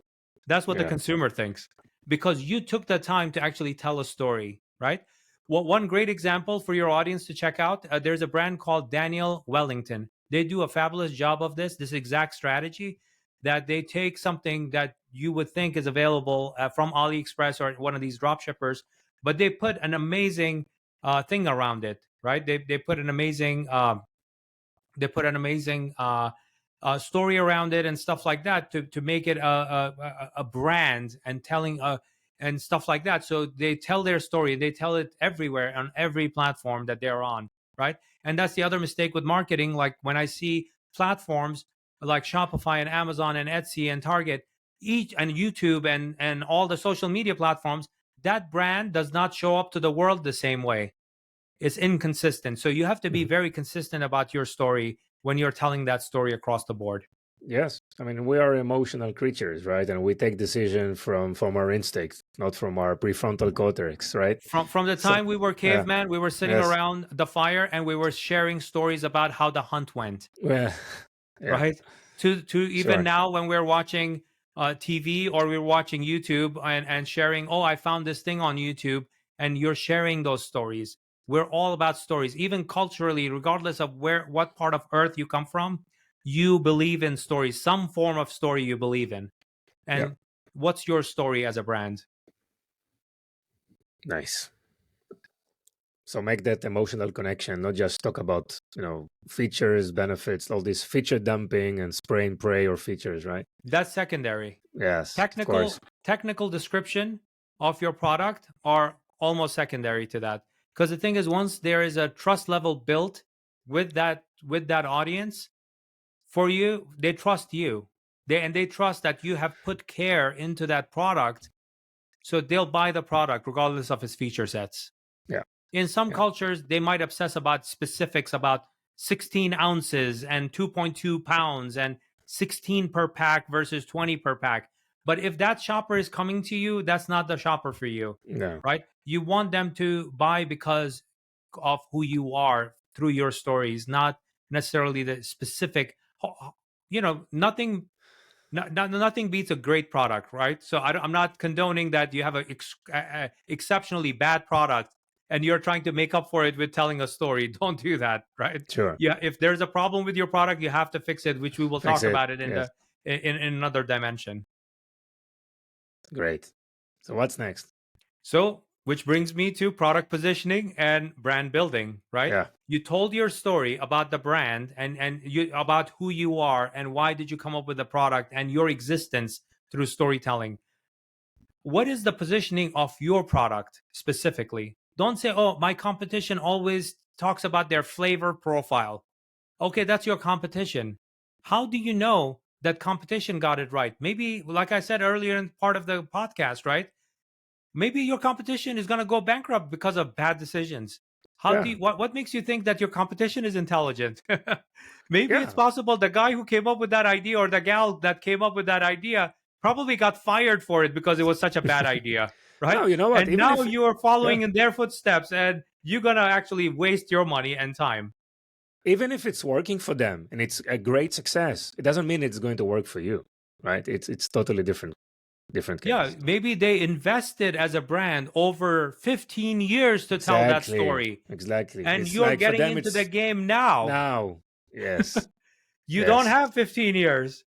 That's what the Yeah. consumer thinks, because you took the time to actually tell a story, right? Well, one great example for your audience to check out, there's a brand called Daniel Wellington. They do a fabulous job of this exact strategy, that they take something that you would think is available from AliExpress or one of these drop shippers, but they put an amazing thing around it, right? They put an amazing story around it and stuff like that to make it a brand and telling and stuff like that. So they tell their story, they tell it everywhere on every platform that they're on, right? And that's the other mistake with marketing. Like when I see platforms like Shopify and Amazon and Etsy and Target, each and YouTube and all the social media platforms, that brand does not show up to the world the same way. It's inconsistent. So you have to be Mhm. very consistent about your story when you're telling that story across the board. Yes. I mean, we are emotional creatures, right? And we take decisions from our instincts, not from our prefrontal cortex, right? From the So, time we were yeah. caveman, we were sitting Yes. around the fire and we were sharing stories about how the hunt went, Well, yeah. right? To even Sure. now when we're watching TV or we're watching YouTube and sharing, oh, I found this thing on YouTube, and you're sharing those stories. We're all about stories, even culturally, regardless of what part of Earth you come from. You believe in stories, some form of story you believe in. Yeah. And what's your story as a brand? Nice. So make that emotional connection, not just talk about, features, benefits, all this feature dumping and spray and pray or features, right? That's secondary. Yes, of course. Technical description of your product are almost secondary to that, because the thing is, once there is a trust level built with that audience, for you, they trust you. They trust that you have put care into that product, so they'll buy the product regardless of its feature sets. Yeah. In some Yeah. cultures, they might obsess about specifics about 16 ounces and 2.2 pounds and 16 per pack versus 20 per pack. But if that shopper is coming to you, that's not the shopper for you, No. right? You want them to buy because of who you are through your stories, not necessarily the specific, nothing. Nothing beats a great product, right? So I'm not condoning that you have a exceptionally bad product and you're trying to make up for it with telling a story. Don't do that, right? Sure. Yeah, if there's a problem with your product, you have to fix it, which we will Fix talk it. about it in Yes. in another dimension. Great. So what's next? So, which brings me to product positioning and brand building, right? Yeah. You told your story about the brand and you about who you are and why did you come up with the product and your existence through storytelling. What is the positioning of your product specifically? Don't say, "Oh, my competition always talks about their flavor profile." Okay, that's your competition. How do you know that competition got it right? Maybe, like I said earlier in part of the podcast, right? Maybe your competition is going to go bankrupt because of bad decisions. How do Yeah. you, what makes you think that your competition is intelligent? Maybe it's Yeah. possible the guy who came up with that idea or the gal that came up with that idea probably got fired for it because it was such a bad idea, right? No, you know what? And Even now if, you are yeah, following in their footsteps and you're going to actually waste your money and time. even if it's working for them and it's a great success, it doesn't mean it's going to work for you, right? It's totally different Yeah, case. maybe they invested as a brand over 15 years to tell that Exactly. story. Exactly. And It's you're like for getting them, into the it's game now. now. Yes. You don't Yes. have 15 years.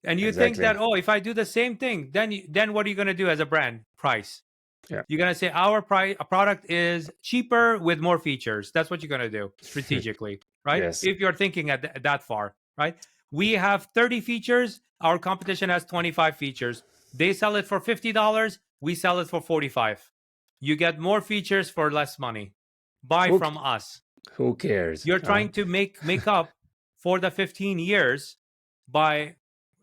And you think Exactly. that, oh, if I do the same thing, then what are you going to do as a brand? Price. Yeah. You're going to say our product is cheaper with more features. That's what you're going to do strategically, right? Yes. If you're thinking at that far, right? We have 30 features. Our competition has 25 features. They sell it for $50. We sell it for 45. You get more features for less money. Buy Who from us. who cares? You're Huh? trying to make up for the 15 years by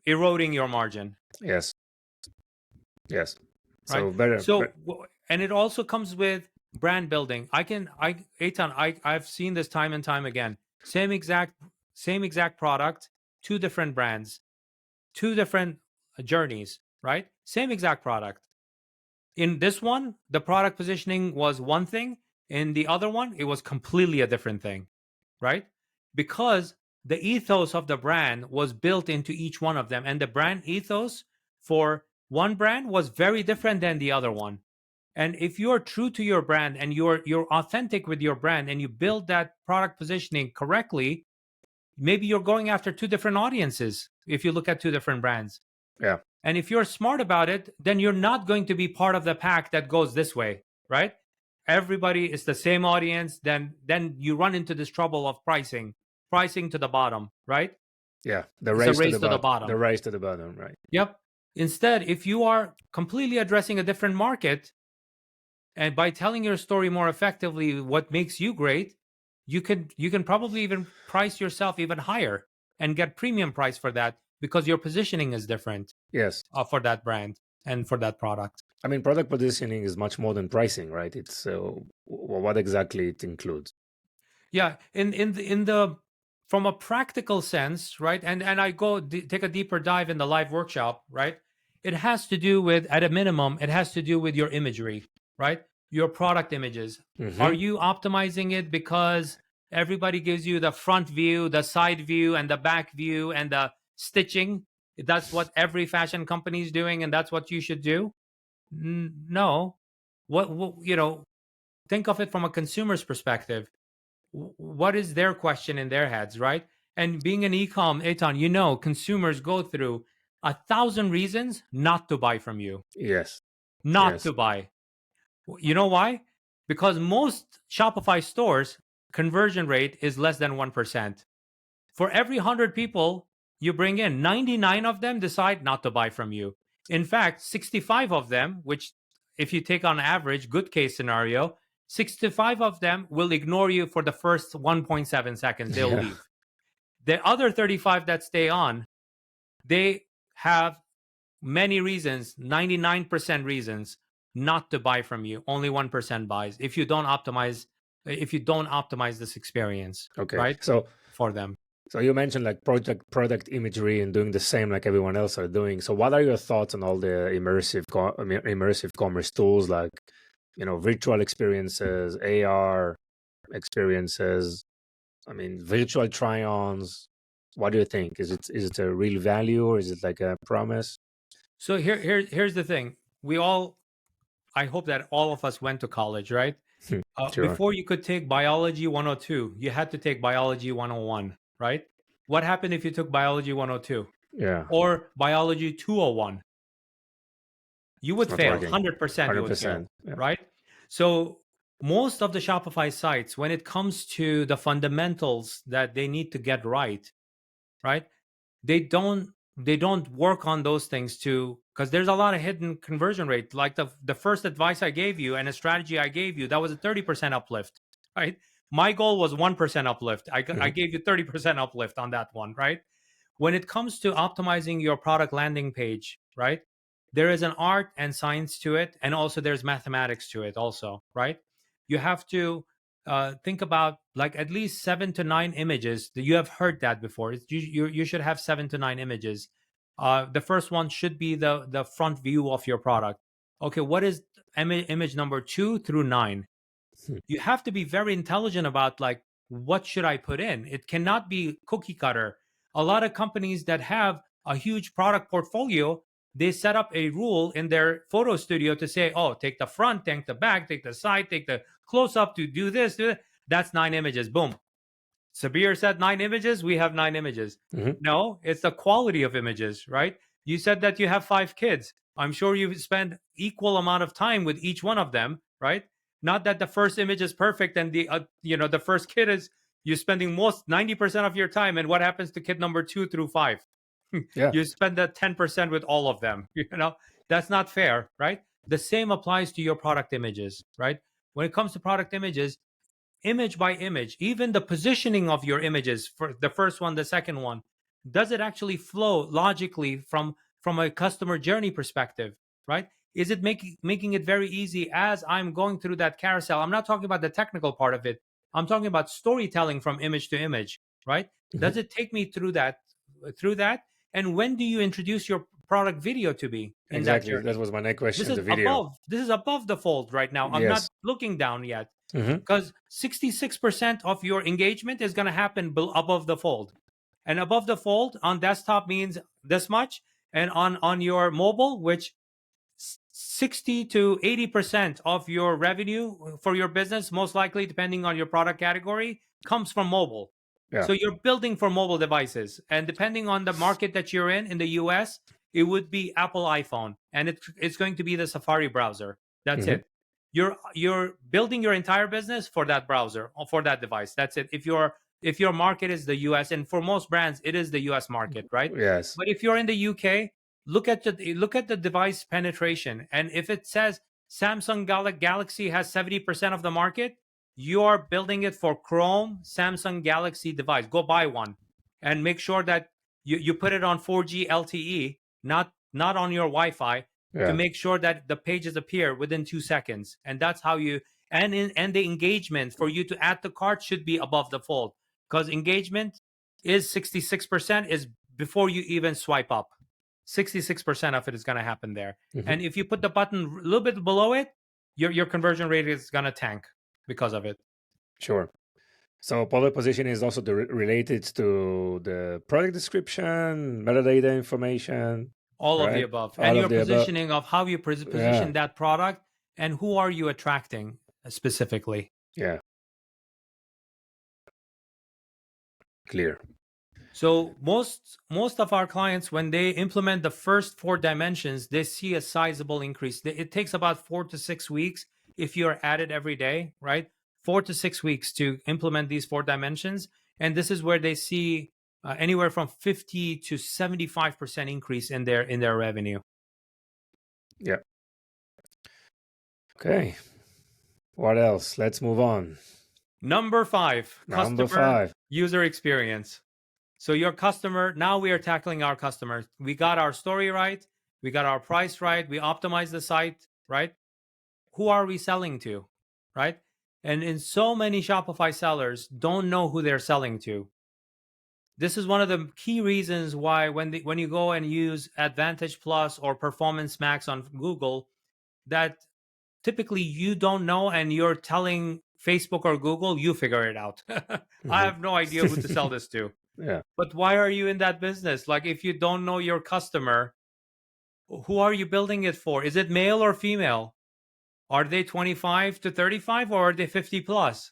eroding your margin, Yes. Yes. right? So better. So, and it also comes with brand building. Eitan, I've seen this time and time again. Same exact product, two different brands, two different journeys, right? Same exact product. In this one, the product positioning was one thing. In the other one, it was completely a different thing, right? Because the ethos of the brand was built into each one of them. And the brand ethos for one brand was very different than the other one. And if you're true to your brand and you're authentic with your brand and you build that product positioning correctly, maybe you're going after two different audiences if you look at two different brands. Yeah. And if you're smart about it, then you're not going to be part of the pack that goes this way, right? Everybody is the same audience. Then you run into this trouble of pricing to the bottom, right? Yeah. The It's a race to race the to the bottom. The bottom. race to the bottom. Right. Yep. Instead, if you are completely addressing a different market and by telling your story more effectively, what makes you great, you can probably even price yourself even higher and get premium price for that because your positioning is different Yes. for that brand and for that product. I mean, product positioning is much more than pricing, right? It's what exactly it includes. Yeah, in the from a practical sense, right? And I go take a deeper dive in the live workshop, right? It has to do with, at a minimum, it has to do with your imagery, right? Your product images. Are Mm-hmm. you optimizing it because everybody gives you the front view, the side view, and the back view, and the stitching? That's what every fashion company is doing, and that's what you should do. No, what think of it from a consumer's perspective. What is their question in their heads, right? And being an e-com, Eitan, consumers go through 1,000 reasons not to buy from you, Yes. not Yes. to buy. You know why? Because most Shopify stores conversion rate is less than 1%. For every 100 people you bring in, 99 of them decide not to buy from you. In fact, 65 of them, which if you take on average, good case scenario, 65 of them will ignore you for the first 1.7 seconds. They'll Yeah. leave. The other 35 that stay on, they have many reasons, 99% reasons not to buy from you. Only 1% buys if you don't optimize this experience, Okay. right? So For them. So you mentioned like product imagery and doing the same like everyone else are doing. So what are your thoughts on all the immersive commerce tools like, virtual experiences, AR experiences, virtual try-ons? What do you think? Is it a real value, or is it like a promise? So here's the thing. I hope that all of us went to college, right? Sure. Before you could take biology 102, you had to take biology 101, right? What happened if you took biology 102 Yeah. or biology 201? You It's would not fail. working. 100% you would fail, 100%. Yeah. right? So most of the Shopify sites, when it comes to the fundamentals that they need to get right? They don't work on those things too, because there's a lot of hidden conversion rate. Like the first advice I gave you and a strategy I gave you, that was a 30% uplift, right? My goal was 1% uplift. I Mhm. gave you 30% uplift on that one, right? When it comes to optimizing your product landing page, right? There is an art and science to it, and also there's mathematics to it, also, right? You have to think about like at least 7 to 9 images. You have heard that before. You should have 7 to 9 images. The first one should be the front view of your product. Okay, what is image number 2 through 9? Hmm. You have to be very intelligent about like, what should I put in? It cannot be cookie cutter. A lot of companies that have a huge product portfolio, they set up a rule in their photo studio to say, oh, take the front, take the back, take the side, take the close up, to do this, do that. That's 9 images. Boom. Sabir said 9 images, we have 9 images. Mhm. No, it's the quality of images, right? You said that you have 5 kids. I'm sure you spend equal amount of time with each one of them, right? Not that the first image is perfect and the first kid is, you're spending most 90% of your time, and what happens to kid number 2 through 5? Yeah. You spend that 10% with all of them. That's not fair, right? The same applies to your product images, right? When it comes to product images, image by image, even the positioning of your images, for the first one, the second one, does it actually flow logically from a customer journey perspective, right? Is it making it very easy as I'm going through that carousel? I'm not talking about the technical part of it. I'm talking about storytelling from image to image, right? Mhm. Does it take me through that? And when do you introduce your product video to be in that Exactly. That journey? was my next This question. is The video. above. This is above the fold right now. I'm not Yes. looking down yet, Hmm. because 66% of your engagement is going to happen above the fold. And above the fold on desktop means this much, and on your mobile, which 60 to 80% of your revenue for your business, most likely depending on your product category, comes from mobile. Yeah. So you're building for mobile devices, and depending on the market that you're in the US, it would be Apple iPhone, and it's going to be the Safari browser. That's Hmm. it. You're building your entire business for that browser or for that device. That's it. If your market is the US, and for most brands it is the US market, right? Yes. But if you're in the UK, look at the device penetration, and if it says Samsung Galaxy has 70% of the market, you are building it for Chrome Samsung Galaxy device. Go buy one, and make sure that you put it on 4G LTE, not on your Wi-Fi, to Yeah. make sure that the pages appear within 2 seconds. And that's how you, and the engagement for you to add the cart should be above the fold, because engagement is 66% is before you even swipe up. 66% of it is going to happen there. Hmm. And if you put the button a little bit below it, your conversion rate is going to tank because of it. Sure. So public positioning is also related to the product description, metadata information, All of the right? above. And All of your the above. positioning of how you Yeah. position that product, and who are you attracting specifically. Yeah. Clear. So most of our clients, when they implement the first 4 dimensions, they see a sizable increase. It takes about 4 to 6 weeks if you're at it every day, right? 4 to 6 weeks to implement these 4 dimensions, and this is where they see anywhere from 50 to 75% increase in their revenue. Yeah. Okay. What else? Let's move on. Number 5, Number customer 5. user experience. So your customer, now we are tackling our customers. We got our story right. We got our price right. We optimized the site, right? Who are we selling to, right? And in so many Shopify sellers don't know who they're selling to. This is one of the key reasons why when you go and use Advantage Plus or Performance Max on Google, that typically you don't know and you're telling Facebook or Google, you figure it out. I Hmm. have no idea who to sell this to. Yeah. But why are you in that business? Like, if you don't know your customer, who are you building it for? Is it male or female? Are they 25 to 35 or are they 50 plus?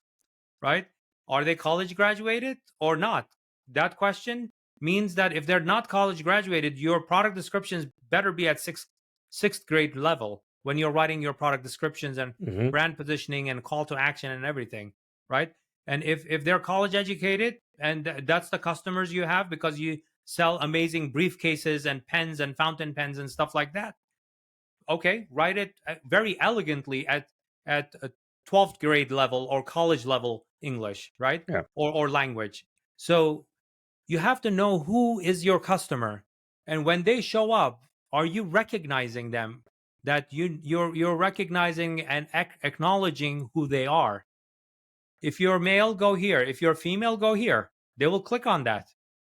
Right? Are they college graduated or not? That question means that if they're not college graduated, your product descriptions better be at sixth grade level when you're writing your product descriptions and Hmm. brand positioning and call to action and everything, right? And if they're college educated and that's the customers you have because you sell amazing briefcases and pens and fountain pens and stuff like that, okay, write it very elegantly at a 12th grade level or college level English, right? Yeah. Or language. So you have to know who is your customer, and when they show up, are you recognizing them? That you're recognizing and acknowledging who they are. If you're male, go here. If you're female, go here. They will click on that,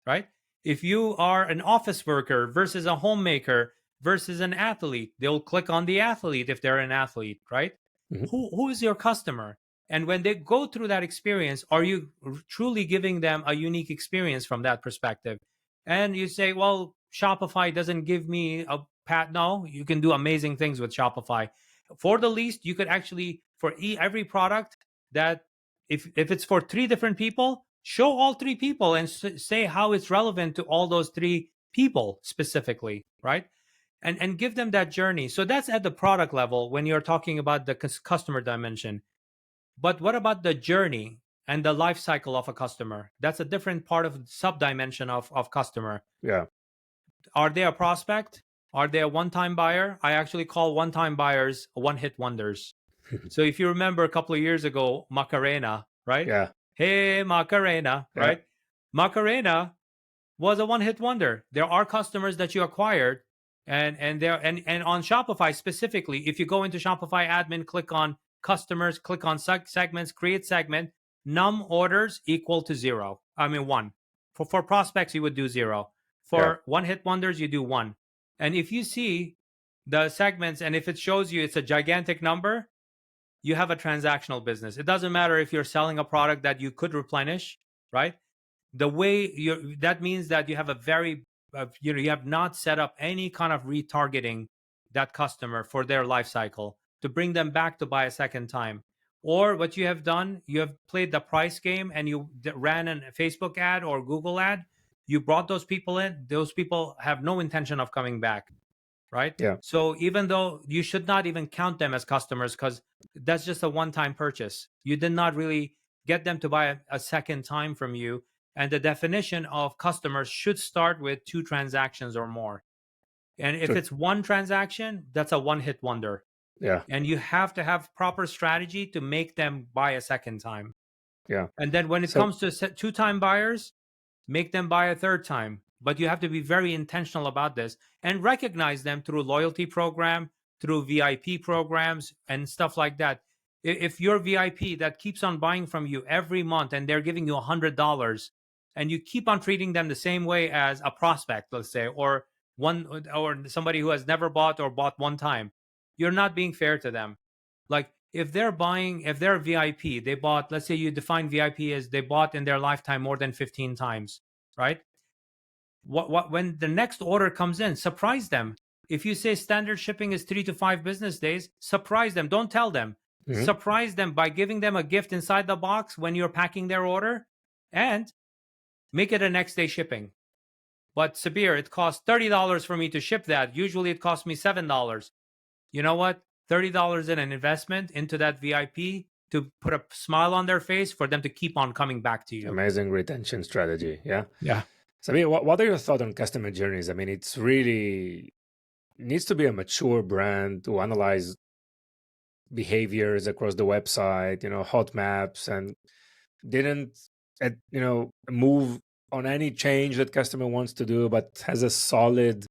right? If you are an office worker versus a homemaker versus an athlete, they'll click on the athlete if they're an athlete, right? Hmm. Who is your customer? And when they go through that experience, are you truly giving them a unique experience from that perspective? And you say, well, Shopify doesn't give me a pat. No, you can do amazing things with Shopify. For the least, you could actually, for every product that if it's for three different people, show all three people and say how it's relevant to all those three people specifically, right? And give them that journey. So that's at the product level when you're talking about the customer dimension. But what about the journey and the life cycle of a customer? That's a different part of sub dimension of customer. Yeah. Are they a prospect? Are they a one-time buyer? I actually call one-time buyers one-hit wonders. So if you remember a couple of years ago, Macarena, right? Yeah. Hey, Macarena, Yeah. right? Macarena was a one-hit wonder. There are customers that you acquired, and on Shopify specifically, if you go into Shopify admin, click on customers, click on segments, create segment, num orders equal to zero. I mean one. For prospects, you would do zero. Yeah. For one-hit wonders, you do one. And if you see the segments, and if it shows you it's a gigantic number, you have a transactional business. It doesn't matter if you're selling a product that you could replenish, right? The way you that means that you have a very you have not set up any kind of retargeting that customer for their life cycle to bring them back to buy a second time. Or what you have done, you have played the price game and you ran a Facebook ad or Google ad. You brought those people in. Those people have no intention of coming back, right? Yeah. So even though you should not even count them as customers because that's just a one-time purchase, you did not really get them to buy a second time from you. And the definition of customers should start with two transactions or more. And if True. it's one transaction, that's a one-hit wonder. Yeah. And you have to have proper strategy to make them buy a second time. Yeah. And then when it So comes to two-time buyers, make them buy a third time. But you have to be very intentional about this and recognize them through loyalty program, through VIP programs and stuff like that. If you're VIP that keeps on buying from you every month and they're giving you $100 and you keep on treating them the same way as a prospect, let's say, or somebody who has never bought or bought one time, you're not being fair to them. Like if they're VIP, they bought, let's say you define VIP as they bought in their lifetime more than 15 times, right? What when the next order comes in, surprise them. If you say standard shipping is 3 to 5 business days, surprise them. Don't tell them. mhm. Surprise them by giving them a gift inside the box when you're packing their order and make it a next day shipping. But Sabir, it costs $30 for me to ship that. Usually it costs me $7. You know what? $30 in an investment into that VIP to put a smile on their face for them to keep on coming back to you. Amazing retention strategy. Yeah. Yeah. So, I mean, what are your thoughts on customer journeys? I mean, it's really needs to be a mature brand to analyze behaviors across the website, hot maps, and didn't, move on any change that customer wants to do, but has a solid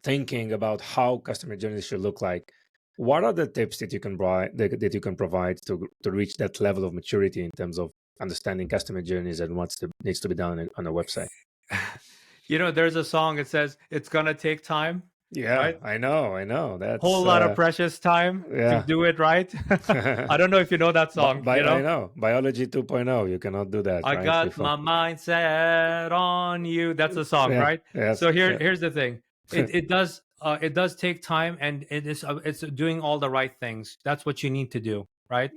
thinking about how customer journeys should look like. What are the tips that you can provide to reach that level of maturity in terms of understanding customer journeys and what needs to be done on a website. There's a song. It says it's gonna take time, Yeah, right? I know. Whole That's lot of precious time to yeah. do it right. I don't know if you know that But song. I know biology 2.0. You cannot do that, I right? got Before. my mindset on you. That's the song, Yeah. right? Yes. So Yeah. here's the thing. It does take time, and it's doing all the right things. That's what you need to do, right?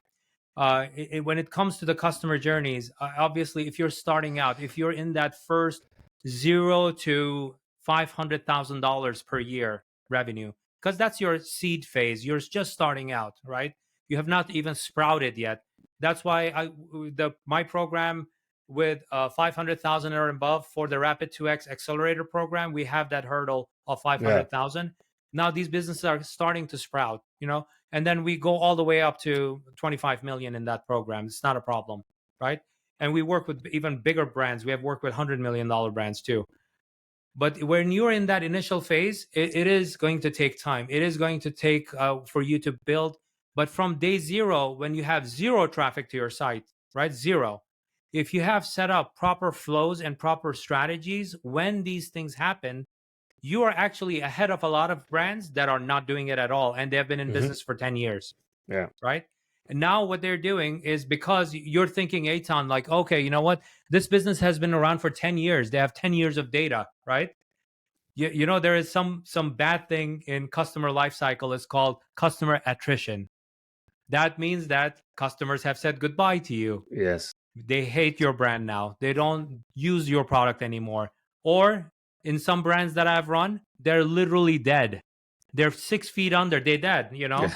When it comes to the customer journeys, obviously, if you're starting out, if you're in that first $0 to $500,000 per year revenue, because that's your seed phase, you're just starting out, right? You have not even sprouted yet. That's why my program with 500,000 or above for the Rapid 2X Accelerator program, we have that hurdle of Yeah. 500,000. Now these businesses are starting to sprout, and then we go all the way up to 25 million in that program. It's not a problem, right? And we work with even bigger brands. We have worked with $100 million brands too. But when you're in that initial phase, it is going to take time. It is going to take for you to build. But from day zero, when you have zero traffic to your site, right? Zero. If you have set up proper flows and proper strategies, when these things happen, you are actually ahead of a lot of brands that are not doing it at all, and they have been in Hmm. business for 10 years, Yeah. right? And now what they're doing is, because you're thinking, Aton, like, okay, you know what, this business has been around for 10 years, they have 10 years of data, right? There is some bad thing in customer life cycle. It's called customer attrition. That means that customers have said goodbye to you. Yes. They hate your brand now. They don't use your product anymore. Or in some brands that I've run, they're literally dead. They're 6 feet under. They're dead, Yeah.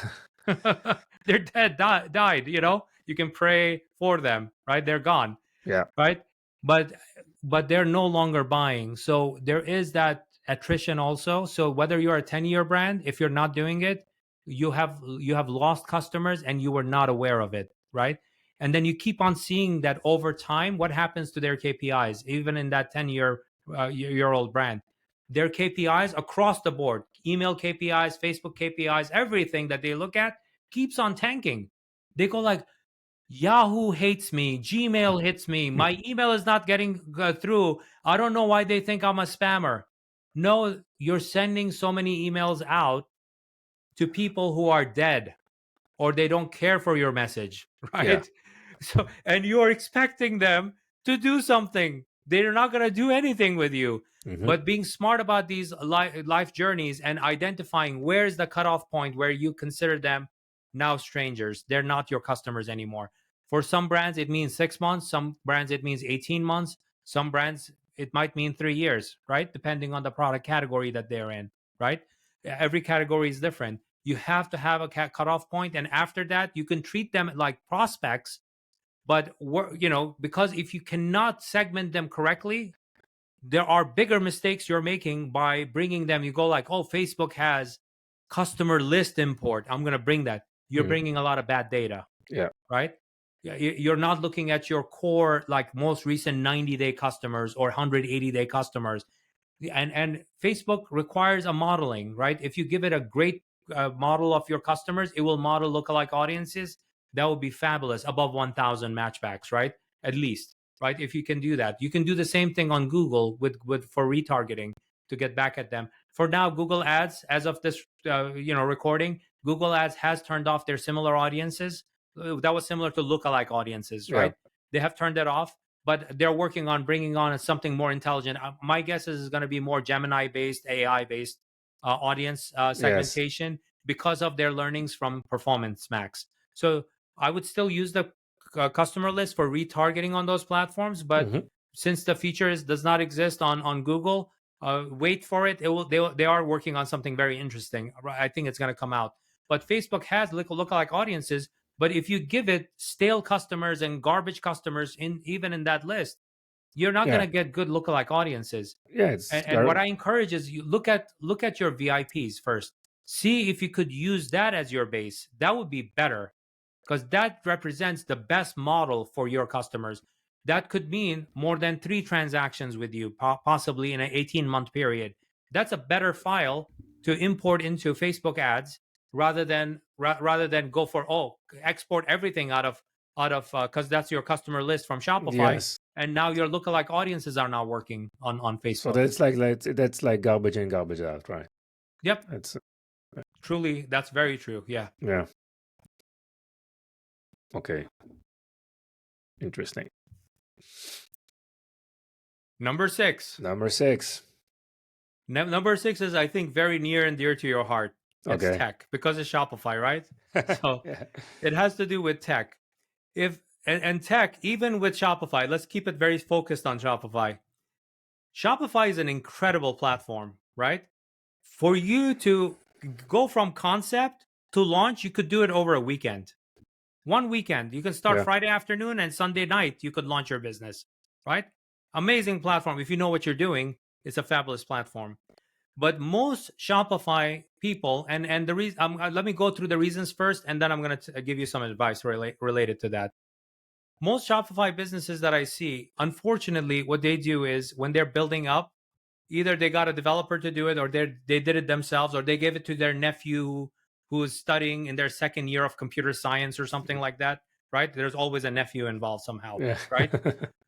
They're dead, died. You can pray for them, right? They're gone, Yeah. right? But they're no longer buying. So there is that attrition also. So whether you're a 10-year brand, if you're not doing it, you have lost customers and you were not aware of it, right? And then you keep on seeing that over time, what happens to their KPIs, even in that 10-year old brand. Their KPIs across the board, email KPIs, Facebook KPIs, everything that they look at keeps on tanking. They go like, Yahoo hates me, Gmail hits me, my email is not getting through. I don't know why they think I'm a spammer. No, you're sending so many emails out to people who are dead, or they don't care for your message, Yeah. right? So, and you're expecting them to do something. They're not going to do anything with you. Hmm. But being smart about these life journeys and identifying where's the cutoff point where you consider them now strangers. They're not your customers anymore. For some brands, it means 6 months. Some brands, it means 18 months. Some brands, it might mean 3 years, right? Depending on the product category that they're in, right? Every category is different. You have to have a cutoff point, and after that, you can treat them like prospects. But because if you cannot segment them correctly, there are bigger mistakes you're making by bringing them. You go like, oh, Facebook has customer list import, I'm going to bring that. You're Mm. bringing a lot of bad data, Yeah. right? You're not looking at your core, like most recent 90-day customers or 180-day customers. And Facebook requires a modeling, right? If you give it a great model of your customers, it will model lookalike audiences. That would be fabulous, above 1,000 matchbacks, right? At least, right? If you can do that, you can do the same thing on Google with for retargeting to get back at them. For now, Google Ads, as of this recording, Google Ads has turned off their similar audiences. That was similar to lookalike audiences, Yeah. right? They have turned it off, but they're working on bringing on something more intelligent. My guess is it's going to be more Gemini based, AI based audience Yes. segmentation, because of their learnings from Performance Max. So I would still use the customer list for retargeting on those platforms, but Hmm. since the feature does not exist on Google, wait for it. They are working on something very interesting. I think it's going to come out. But Facebook has lookalike audiences, but if you give it stale customers and garbage customers even in that list, you're not going Yeah. to get good lookalike audiences. Yeah. It's And what I encourage is, you look at your VIPs first. See if you could use that as your base. That would be better, because that represents the best model for your customers. That could mean more than 3 transactions with you, possibly in an 18-month period. That's a better file to import into Facebook ads, rather than go for, export everything out of out of because that's your customer list from Shopify, Yes. and now your lookalike audiences are now working on So Facebook. that's like garbage in, garbage out, right? Yep, That's truly, that's very true. Yeah. yeah. Okay. Interesting. Number 6. Number 6. Number 6 is, I think, very near and dear to your heart. It's Okay. tech, because it's Shopify, right? So Yeah. it has to do with tech. If and tech, even with Shopify, let's keep it very focused on Shopify. Shopify is an incredible platform, right? For you to go from concept to launch, you could do it over a weekend. One weekend. You can start Yeah. Friday afternoon, and Sunday night you could launch your business, right? Amazing platform. If you know what you're doing, it's a fabulous platform. But most Shopify people, and the reason, let me go through the reasons first, and then I'm going to give you some advice related to that. Most Shopify businesses that I see, unfortunately, what they do is when they're building up, either they got a developer to do it, or they did it themselves, or they gave it to their nephew who is studying in their second year of computer science or something like that, right? There's always a nephew involved somehow, Yeah. right?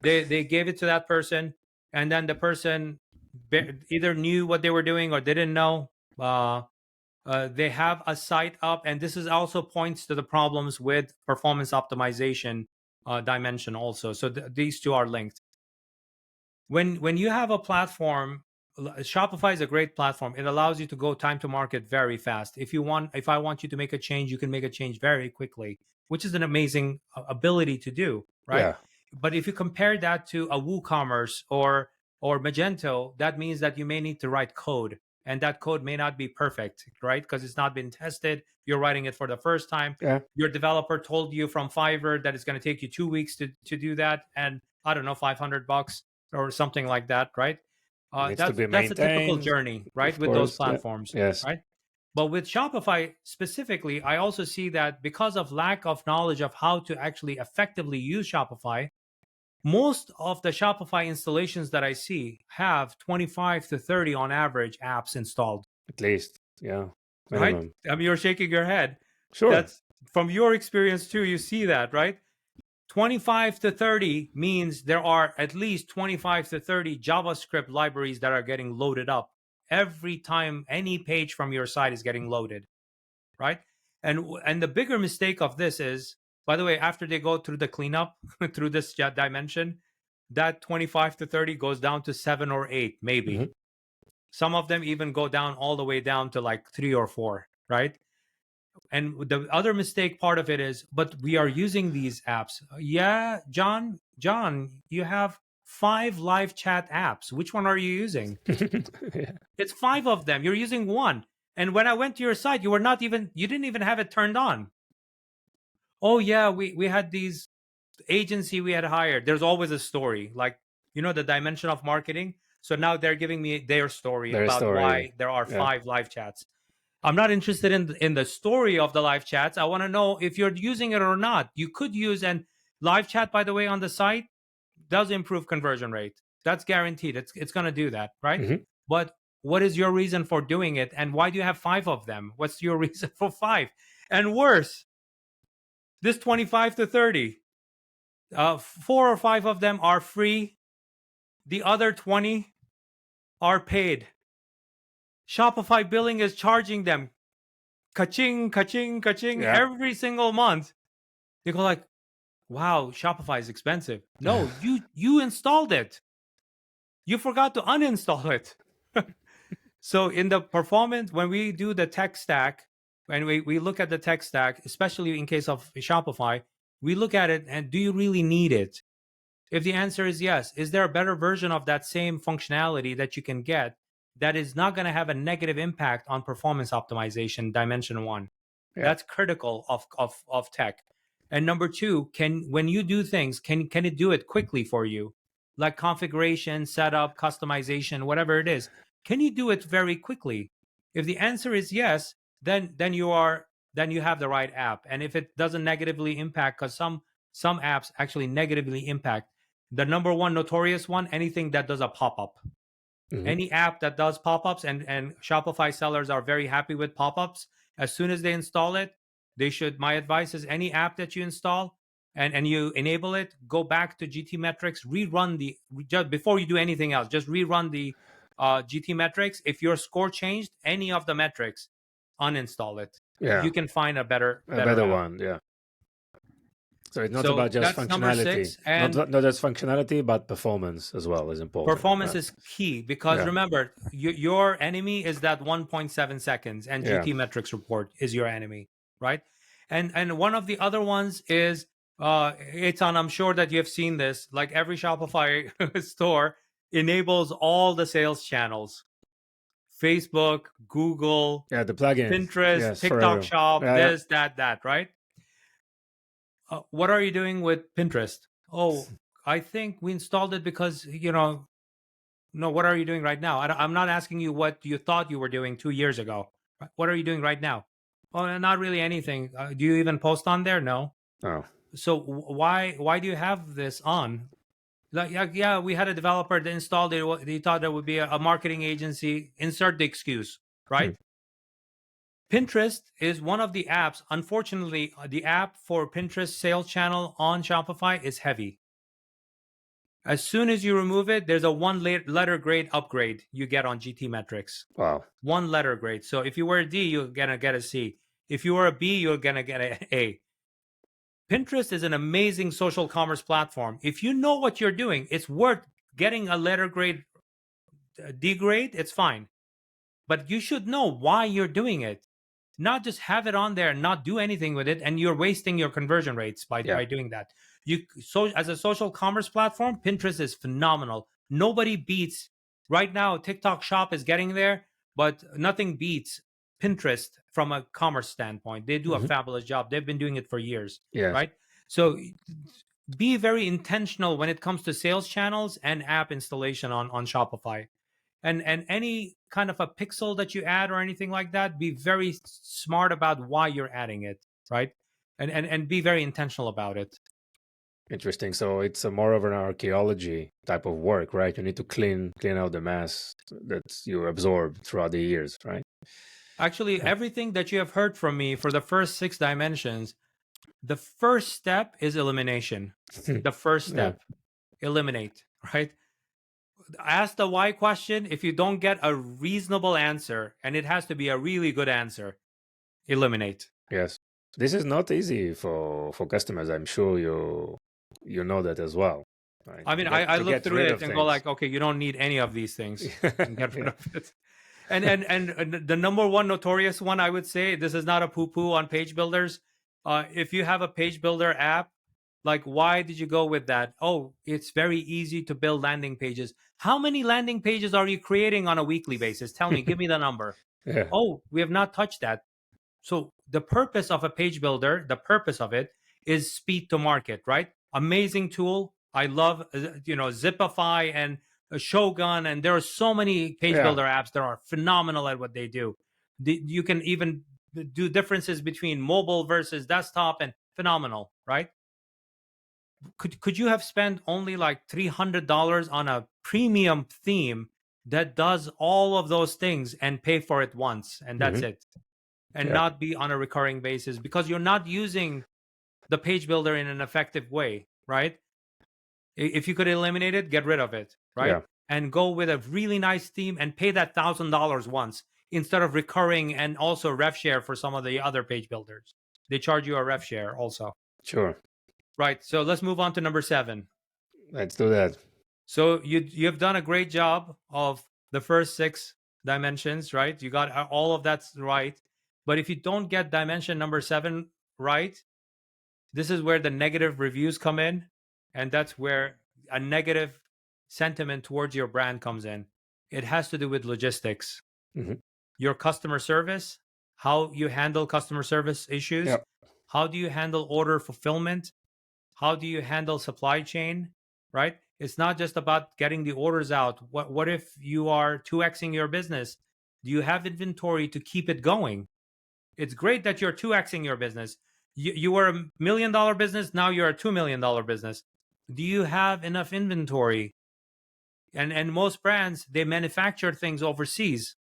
They gave it to that person, and then the person either knew what they were doing or didn't know. They have a site up, and this is also points to the problems with performance optimization dimension also. So these two are linked. When you have a platform, Shopify is a great platform. It allows you to go time to market very fast. If I want you to make a change, you can make a change very quickly, which is an amazing ability to do, right? Yeah. But if you compare that to a WooCommerce or Magento, that means that you may need to write code, and that code may not be perfect, right? Because it's not been tested. You're writing it for the first time. Yeah. Your developer told you from Fiverr that it's going to take you 2 weeks to do that, and I don't know, $500 or something like that, right? Needs to be That's a typical maintained, journey, right, of with those course. Yeah. platforms, Yes. right? But with Shopify specifically, I also see that because of lack of knowledge of how to actually effectively use Shopify, most of the Shopify installations that I see have 25 to 30 on average apps installed, At least. Yeah. right? Minimum. I mean, you're shaking your head. Sure. That's from your experience too. You see that, right? 25 to 30 means there are at least 25 to 30 JavaScript libraries that are getting loaded up every time any page from your site is getting loaded, right? And the bigger mistake of this is, by the way, after they go through the cleanup through this dimension, that 25 to 30 goes down to 7 or 8 maybe. Mhm. Some of them even go down all the way down to like 3 or 4, right? And the other mistake part of it is, but we are using these apps. Yeah, John, you have 5 live chat apps. Which one are you using? Yeah. It's 5 of them. You're using one. And when I went to your site, you didn't even have it turned on. Oh yeah, we had these agency we had hired. There's always a story, like, the dimension of marketing. So now they're giving me their story Their about story. why there are Yeah. 5 live chats. I'm not interested in the story of the live chats. I want to know if you're using it or not. You could use, and live chat, by the way, on the site does improve conversion rate. That's guaranteed. It's going to do that, right? Mhm. But what is your reason for doing it, and why do you have 5 of them? What's your reason for 5? And worse, this 25 to 30, 4 or 5 of them are free. The other 20 are paid. Shopify billing is charging them ka-ching, ka-ching, ka-ching Yeah. every single month. You go like, wow, Shopify is expensive. No, you installed it. You forgot to uninstall it. So in the performance, when we do the tech stack, when we look at the tech stack, especially in case of Shopify, we look at it and do you really need it? If the answer is yes, is there a better version of that same functionality that you can get that is not going to have a negative impact on performance optimization, dimension 1? Yeah. That's critical of tech. And number 2, when you do things, can it do it quickly for you? Like configuration, setup, customization, whatever it is. Can you do it very quickly? If the answer is yes, then you have the right app. And if it doesn't negatively impact, because some apps actually negatively impact, the number one notorious one, anything that does a pop-up. Mhm. Any app that does pop-ups, and Shopify sellers are very happy with pop-ups. As soon as they install it, my advice is any app that you install, and you enable it, go back to GT metrics, just before you do anything else, just rerun the GT metrics. If your score changed any of the metrics, uninstall it. Yeah. You can find a better better app. one. Yeah. So it's not So about just that's number functionality, 6. And not just functionality, but performance as well is important. performance Right? is key, because remember, your enemy is that 1.7 seconds, and GT metrics report is your enemy, right? And one of the other ones is it's on, I'm sure that you have seen this, like every Shopify store enables all the sales channels: Facebook, Google, Yeah, the plugin. Pinterest, Yes, TikTok forever. Shop, Yeah, this, that, right? What are you doing with Pinterest? Oh, I think we installed it because, no, what are you doing right now? I'm not asking you what you thought you were doing 2 years ago. What are you doing right now? Oh, not really anything. Do you even post on there? No. yeah. Oh, So why do you have this on? Like, yeah, we had a developer that installed it. They thought it would be a marketing agency. Insert the excuse, hmm. right? Pinterest is one of the apps. Unfortunately, the app for Pinterest sales channel on Shopify is heavy. As soon as you remove it, there's a one letter grade upgrade you get on GT metrics. Wow. One letter grade. So if you were a D, you're gonna get a C. If you were a B, you're gonna get an A. Pinterest is an amazing social commerce platform. If you know what you're doing, it's worth getting a letter grade D grade. It's fine, but you should know why you're doing it. Not just have it on there and not do anything with it, and you're wasting your conversion rates by doing that. As a social commerce platform, Pinterest is phenomenal. Nobody beats right now. TikTok Shop is getting there, but nothing beats Pinterest from a commerce standpoint. They do a Mm-hmm. fabulous job. They've been doing it for years, Yes. right? So be very intentional when it comes to sales channels and app installation on Shopify. And any kind of a pixel that you add or anything like that, be very smart about why you're adding it, right? And be very intentional about it. Interesting. So it's a more of an archaeology type of work, right? You need to clean out the mess that you absorbed throughout the years, right? Actually, everything that you have heard from me for the first 6 dimensions, the first step is elimination. The first Yeah. step, eliminate, right? Ask the why question. If you don't get a reasonable answer, and it has to be a really good answer, eliminate. Yes. This is not easy for customers. I'm sure you know that as well. Right? I mean, I To look get through rid it of and go things. like, okay, you don't need any of these things, and get rid Yeah. of it. And the number one notorious one, I would say, this is not a poo-poo on page builders. If you have a page builder app, like, why did you go with that? Oh, it's very easy to build landing pages. How many landing pages are you creating on a weekly basis? Tell me, give me the number. Yeah. Oh, we have not touched that. So the purpose of a page builder, the purpose of it is speed to market, right? Amazing tool. I love, Zipify and Shogun, and there are so many page Yeah. builder apps that are phenomenal at what they do. You can even do differences between mobile versus desktop, and phenomenal, right? Could you have spent only like $300 on a premium theme that does all of those things and pay for it once, and that's Hmm. it? And Yeah. not be on a recurring basis, because you're not using the page builder in an effective way, right? If you could eliminate it, get rid of it, right? Yeah. And go with a really nice theme and pay that $1,000 once, instead of recurring, and also rev share for some of the other page builders. They charge you a rev share also. Sure. Right. So let's move on to number 7. Let's do that. So you've done a great job of the first 6 dimensions, right? You got all of that right. But if you don't get dimension number 7 right, this is where the negative reviews come in, and that's where a negative sentiment towards your brand comes in. It has to do with logistics, Hmm. your customer service, how you handle customer service issues, Yeah. how do you handle order fulfillment, how do you handle supply chain, right? It's not just about getting the orders out. What if you are 2xing your business? Do you have inventory to keep it going? It's great that you're 2xing your business. You were $1 million business, now you're a $2 million business. Do you have enough inventory? And most brands, they manufacture things overseas.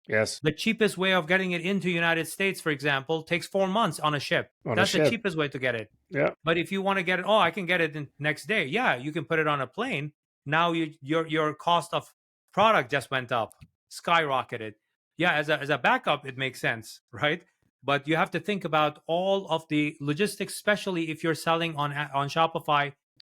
Yes. The cheapest way of getting it into United States, for example, takes 4 months on a ship. On a That's the ship. cheapest way to get it. Yeah. But if you want to get it, oh, I can get it the next day. Yeah, you can put it on a plane. Now your cost of product just went up, skyrocketed. Yeah, as a backup, it makes sense, right? But you have to think about all of the logistics, especially if you're selling on Shopify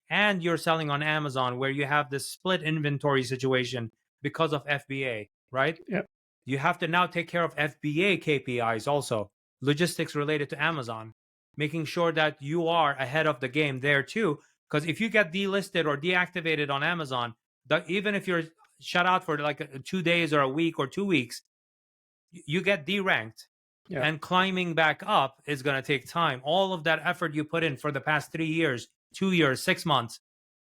and you're selling on Amazon, where you have this split inventory situation because of FBA, right? Yeah. You have to now take care of FBA KPIs also, logistics related to Amazon, making sure that you are ahead of the game there too. Because if you get delisted or deactivated on Amazon, even if you're shut out for like 2 days or a week or 2 weeks, you get deranked. Yeah. And climbing back up is going to take time. All of that effort you put in for the past 3 years, 2 years, 6 months,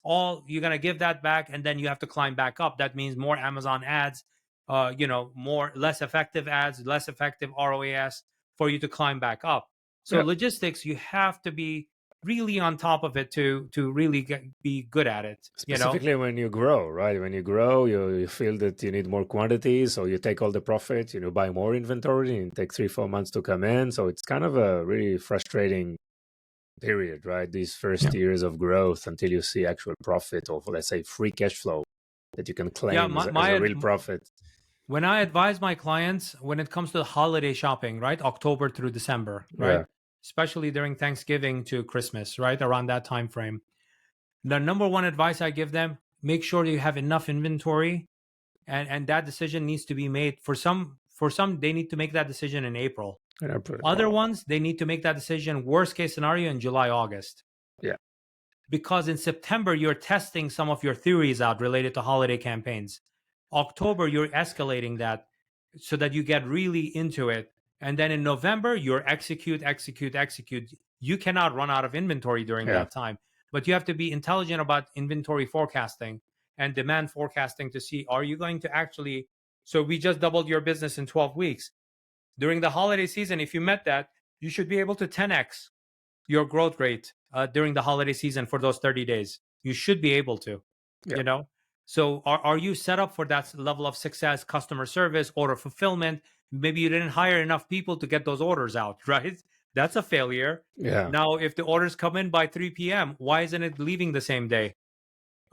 all you're going to give that back, and then you have to climb back up. That means more Amazon ads, more less effective ads, less effective ROAS for you to climb back up. So Yeah. logistics, you have to be really on top of it to really be good at it. Specifically when you grow, right? When you grow, you feel that you need more quantity, so you take all the profit, buy more inventory, and it takes 3-4 months to come in. So it's kind of a really frustrating period, right? These first years of growth until you see actual profit, or let's say free cash flow that you can Yeah, claim as a real profit. when I advise my clients when it comes to the holiday shopping, right? October through December, right? Yeah. Especially during Thanksgiving to Christmas, right? Around that time frame. The number one advice I give them, make sure you have enough inventory, and that decision needs to be made for some they need to make that decision in April. Other ones, they need to make that decision worst case scenario in July, August. Yeah. Because in September you're testing some of your theories out related to holiday campaigns. October you're escalating that so that you get really into it, and then in November you're execute. You cannot run out of inventory during Yeah. that time, but you have to be intelligent about inventory forecasting and demand forecasting to see, are you going to actually, so we just doubled your business in 12 weeks during the holiday season. If you met that, you should be able to 10x your growth rate during the holiday season for those 30 days. You should be able to, Yeah. you know? So are you set up for that level of success, customer service, order fulfillment? Maybe you didn't hire enough people to get those orders out, right? That's a failure. Yeah. Now, if the orders come in by 3 p.m., why isn't it leaving the same day?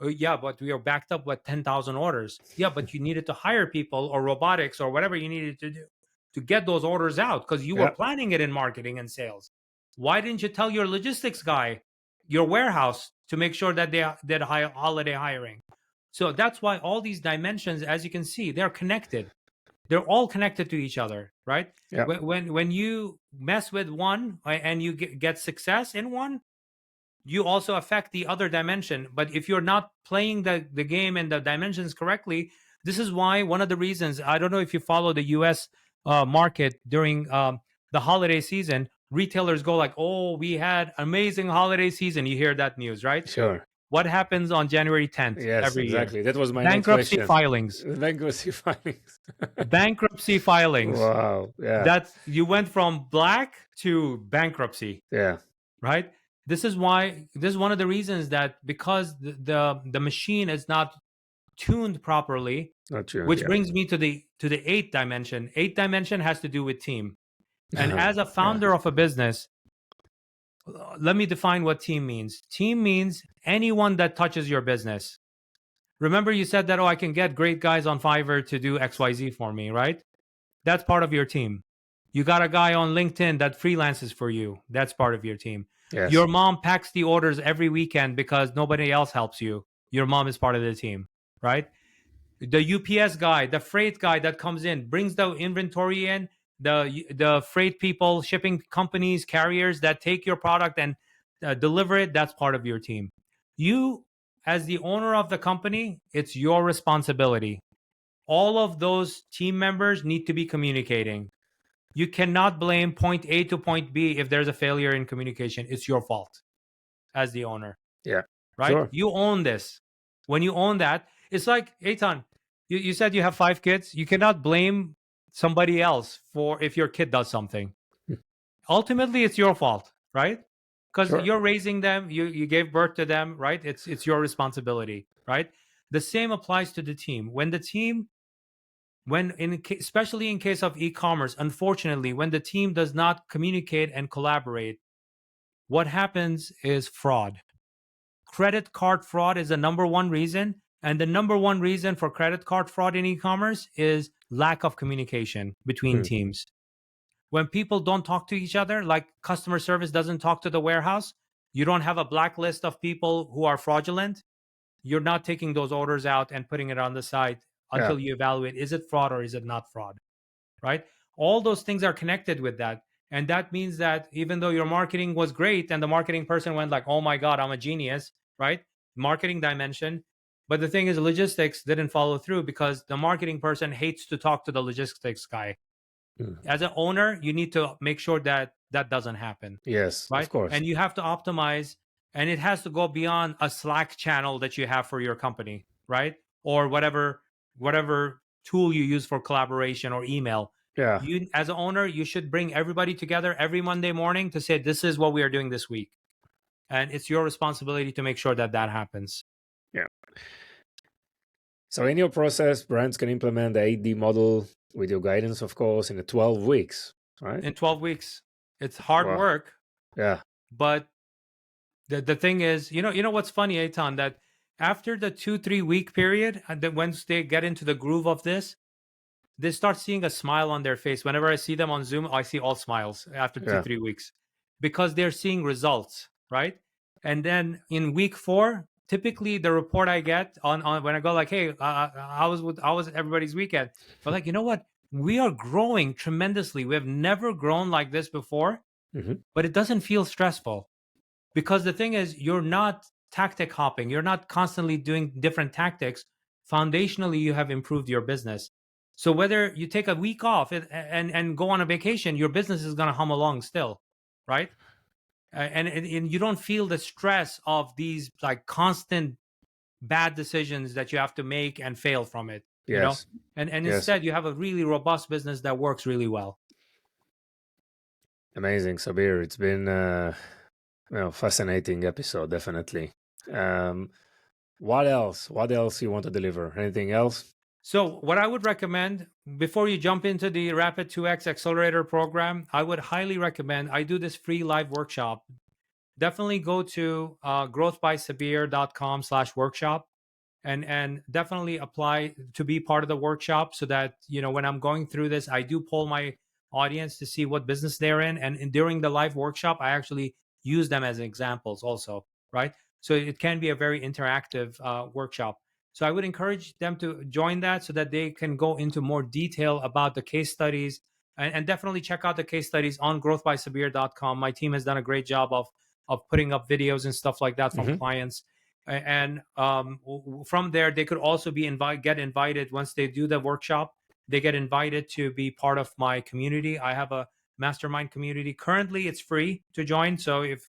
Yeah, but we are backed up with 10,000 orders. Yeah, but you needed to hire people or robotics or whatever you needed to do to get those orders out because you were Yeah. planning it in marketing and sales. Why didn't you tell your logistics guy, your warehouse, to make sure that they did holiday hiring? So that's why all these dimensions, as you can see, they're connected. They're all connected to each other, right? Yeah. When you mess with one and you get success in one, you also affect the other dimension. But if you're not playing the game and the dimensions correctly, this is why one of the reasons, I don't know if you follow the US market during the holiday season, retailers go like, oh, we had amazing holiday season. You hear that news, right? Sure. What happens on January 10th Yes, every year? exactly. That was my next Bankruptcy question. filings. Bankruptcy filings. Bankruptcy filings. Wow. Yeah. That's, you went from black to bankruptcy. Yeah. Right? This is one of the reasons that, because the machine is not tuned properly, Not true. which Yeah. brings me to the eighth dimension. Eighth dimension has to do with team. And as a Yeah. founder of a business, let me define what team means. Team means anyone that touches your business. Remember you said that, oh, I can get great guys on Fiverr to do XYZ for me, right? That's part of your team. You got a guy on LinkedIn that freelances for you. That's part of your team. Yes. Your mom packs the orders every weekend because nobody else helps you. Your mom is part of the team, right? The UPS guy, the freight guy that comes in, brings the inventory in, the freight people, shipping companies, carriers that take your product and deliver it, that's part of your team. You, as the owner of the company, it's your responsibility. All of those team members need to be communicating. You cannot blame point A to point B if there's a failure in communication. It's your fault as the owner. Yeah. Right? Sure. You own this. When you own that, it's like, Eitan, you said you have 5 kids. You cannot blame somebody else for if your kid does something. Ultimately, it's your fault, right? Because Sure. you're raising them, you gave birth to them, right? It's your responsibility, right? The same applies to the team. When the team especially in case of e-commerce, unfortunately, when the team does not communicate and collaborate, what happens is fraud. Credit card fraud is the number one reason. And the number one reason for credit card fraud in e-commerce is lack of communication between teams. When people don't talk to each other, like customer service doesn't talk to the warehouse, you don't have a blacklist of people who are fraudulent, you're not taking those orders out and putting it on the site Yeah. until you evaluate, is it fraud or is it not fraud, right? All those things are connected with that. And that means that even though your marketing was great and the marketing person went like, oh my God, I'm a genius, right? Marketing dimension. But the thing is, logistics didn't follow through because the marketing person hates to talk to the logistics guy. As an owner, you need to make sure that that doesn't happen, Yes, of right? course. And you have to optimize, and it has to go beyond a Slack channel that you have for your company, right? Or whatever tool you use for collaboration or email. Yeah. You, as an owner, you should bring everybody together every Monday morning to say, this is what we are doing this week. And it's your responsibility to make sure that that happens. Yeah. So in your process, brands can implement the 8D model with your guidance, of course, in the 12 weeks, right? In 12 weeks. It's hard Wow. work, Yeah. but the thing is, you know what's funny, Eitan, that after the 2-3 week period, and then once they get into the groove of this, they start seeing a smile on their face. Whenever I see them on Zoom, I see all smiles after two, Yeah. 3 weeks because they're seeing results, right? And then in week 4, typically the report I get on when I go like, hey, how was everybody's weekend? But like, you know what? We are growing tremendously. We have never grown like this before, but it doesn't feel stressful because the thing is, you're not tactic hopping. You're not constantly doing different tactics. Foundationally, you have improved your business. So whether you take a week off and go on a vacation, your business is going to hum along still, right? And you don't feel the stress of these like constant bad decisions that you have to make and fail from it, Yes. and Yes. instead you have a really robust business that works really well. Amazing, Sabir. It's been fascinating episode, definitely. What else? What else you want to deliver? Anything else? So what I would recommend before you jump into the Rapid 2X Accelerator program, I would highly recommend, I do this free live workshop. Definitely go to growthbysabir.com/workshop and definitely apply to be part of the workshop so that, when I'm going through this, I do poll my audience to see what business they're in. And during the live workshop, I actually use them as examples also, right? So it can be a very interactive workshop. So I would encourage them to join that so that they can go into more detail about the case studies and definitely check out the case studies on growthbysabir.com. My team has done a great job of putting up videos and stuff like that from clients. And from there, they could also be get invited once they do the workshop. They get invited to be part of my community. I have a mastermind community. Currently, it's free to join. So if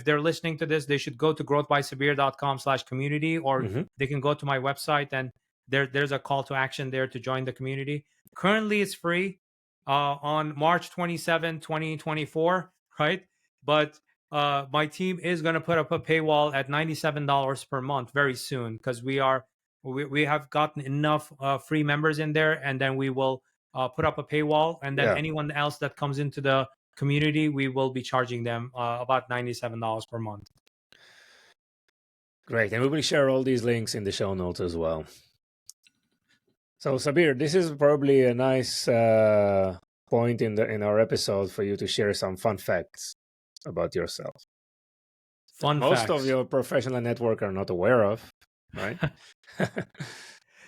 they're listening to this, they should go to growthbysabir.com/community, or they can go to my website and there's a call to action there to join the community. Currently, it's free on March 27, 2024, right? But my team is going to put up a paywall at $97 per month very soon because we have gotten enough free members in there, and then we will put up a paywall, and then anyone else that comes into the community, we will be charging them about $97 per month. Great, and we will share all these links in the show notes as well. So Sabir, this is probably a nice point in our episode for you to share some fun facts about yourself. Most of your professional network are not aware of, right?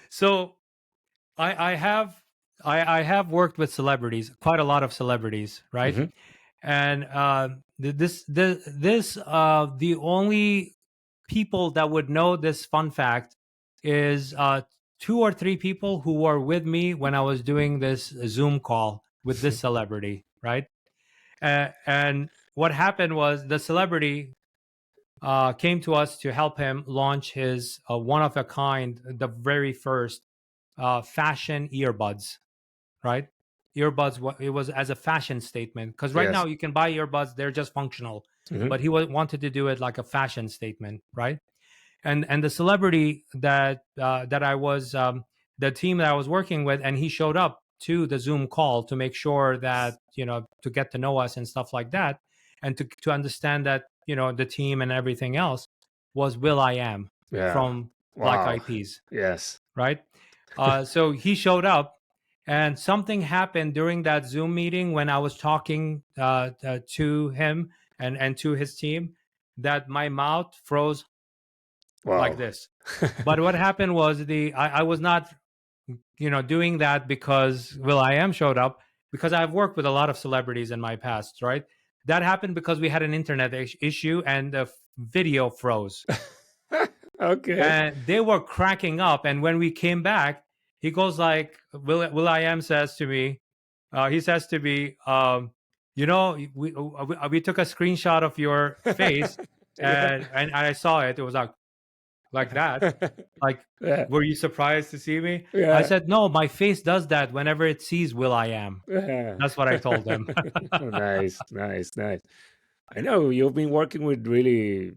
So I have worked with celebrities, quite a lot of celebrities, right? And the only people that would know this fun fact is 2 or 3 people who were with me when I was doing this Zoom call with this celebrity, right? And what happened was the celebrity came to us to help him launch his one of a kind, the very first fashion earbuds, right? Earbuds, it was as a fashion statement because right now you can buy earbuds, they're just functional, but he wanted to do it like a fashion statement, right? And the celebrity that I was the team that I was working with, and he showed up to the Zoom call to make sure that, to get to know us and stuff like that, and to understand that, the team and everything else was Will I Am Yeah. from Black Wow. Eyed Peas, Yes. right? So he showed up, and something happened during that Zoom meeting when I was talking to him and to his team, that my mouth froze like Wow. this. But what happened was I was not, doing that because Will I Am showed up, because I've worked with a lot of celebrities in my past, right? That happened because we had an internet issue and the video froze, Okay. and they were cracking up. And when we came back, he goes like, Will I Am says to me, he says to me, we took a screenshot of your face, Yeah. and I saw it. It was like that. Like, Yeah. were you surprised to see me? I Yeah. said, no, my face does that whenever it sees Will I Am. Yeah. That's what I told them. Nice, nice, nice. I know you've been working with really,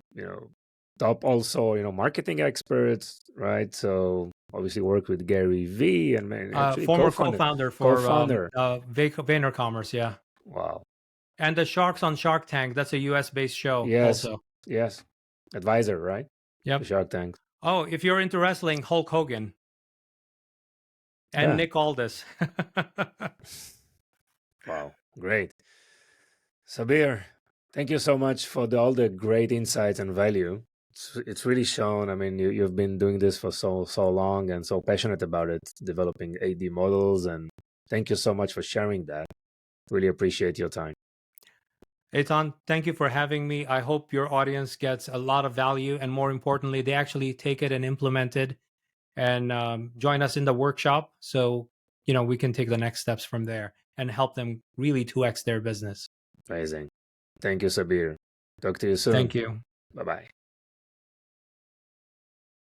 top also, marketing experts, right? So obviously work with Gary V and man, actually Former co-founder, co-founder for co-founder. VaynerCommerce, yeah. Wow. And the Sharks on Shark Tank, that's a US based show Yes, also. yes. Advisor, right? The Yep. Shark Tank. Oh, if you're into wrestling, Hulk Hogan and Yeah. Nick Aldis. Wow. Great. Sabir, thank you so much for all the great insights and value. It's really shown. I mean, you've been doing this for so long and so passionate about it, developing AD models, and thank you so much for sharing that. Really appreciate your time. Eitan, thank you for having me. I hope your audience gets a lot of value, and more importantly, they actually take it and implement it, and join us in the workshop, so we can take the next steps from there and help them really 2x their business. Amazing. Thank you, Sabir. Talk to you soon. Thank you. Bye bye.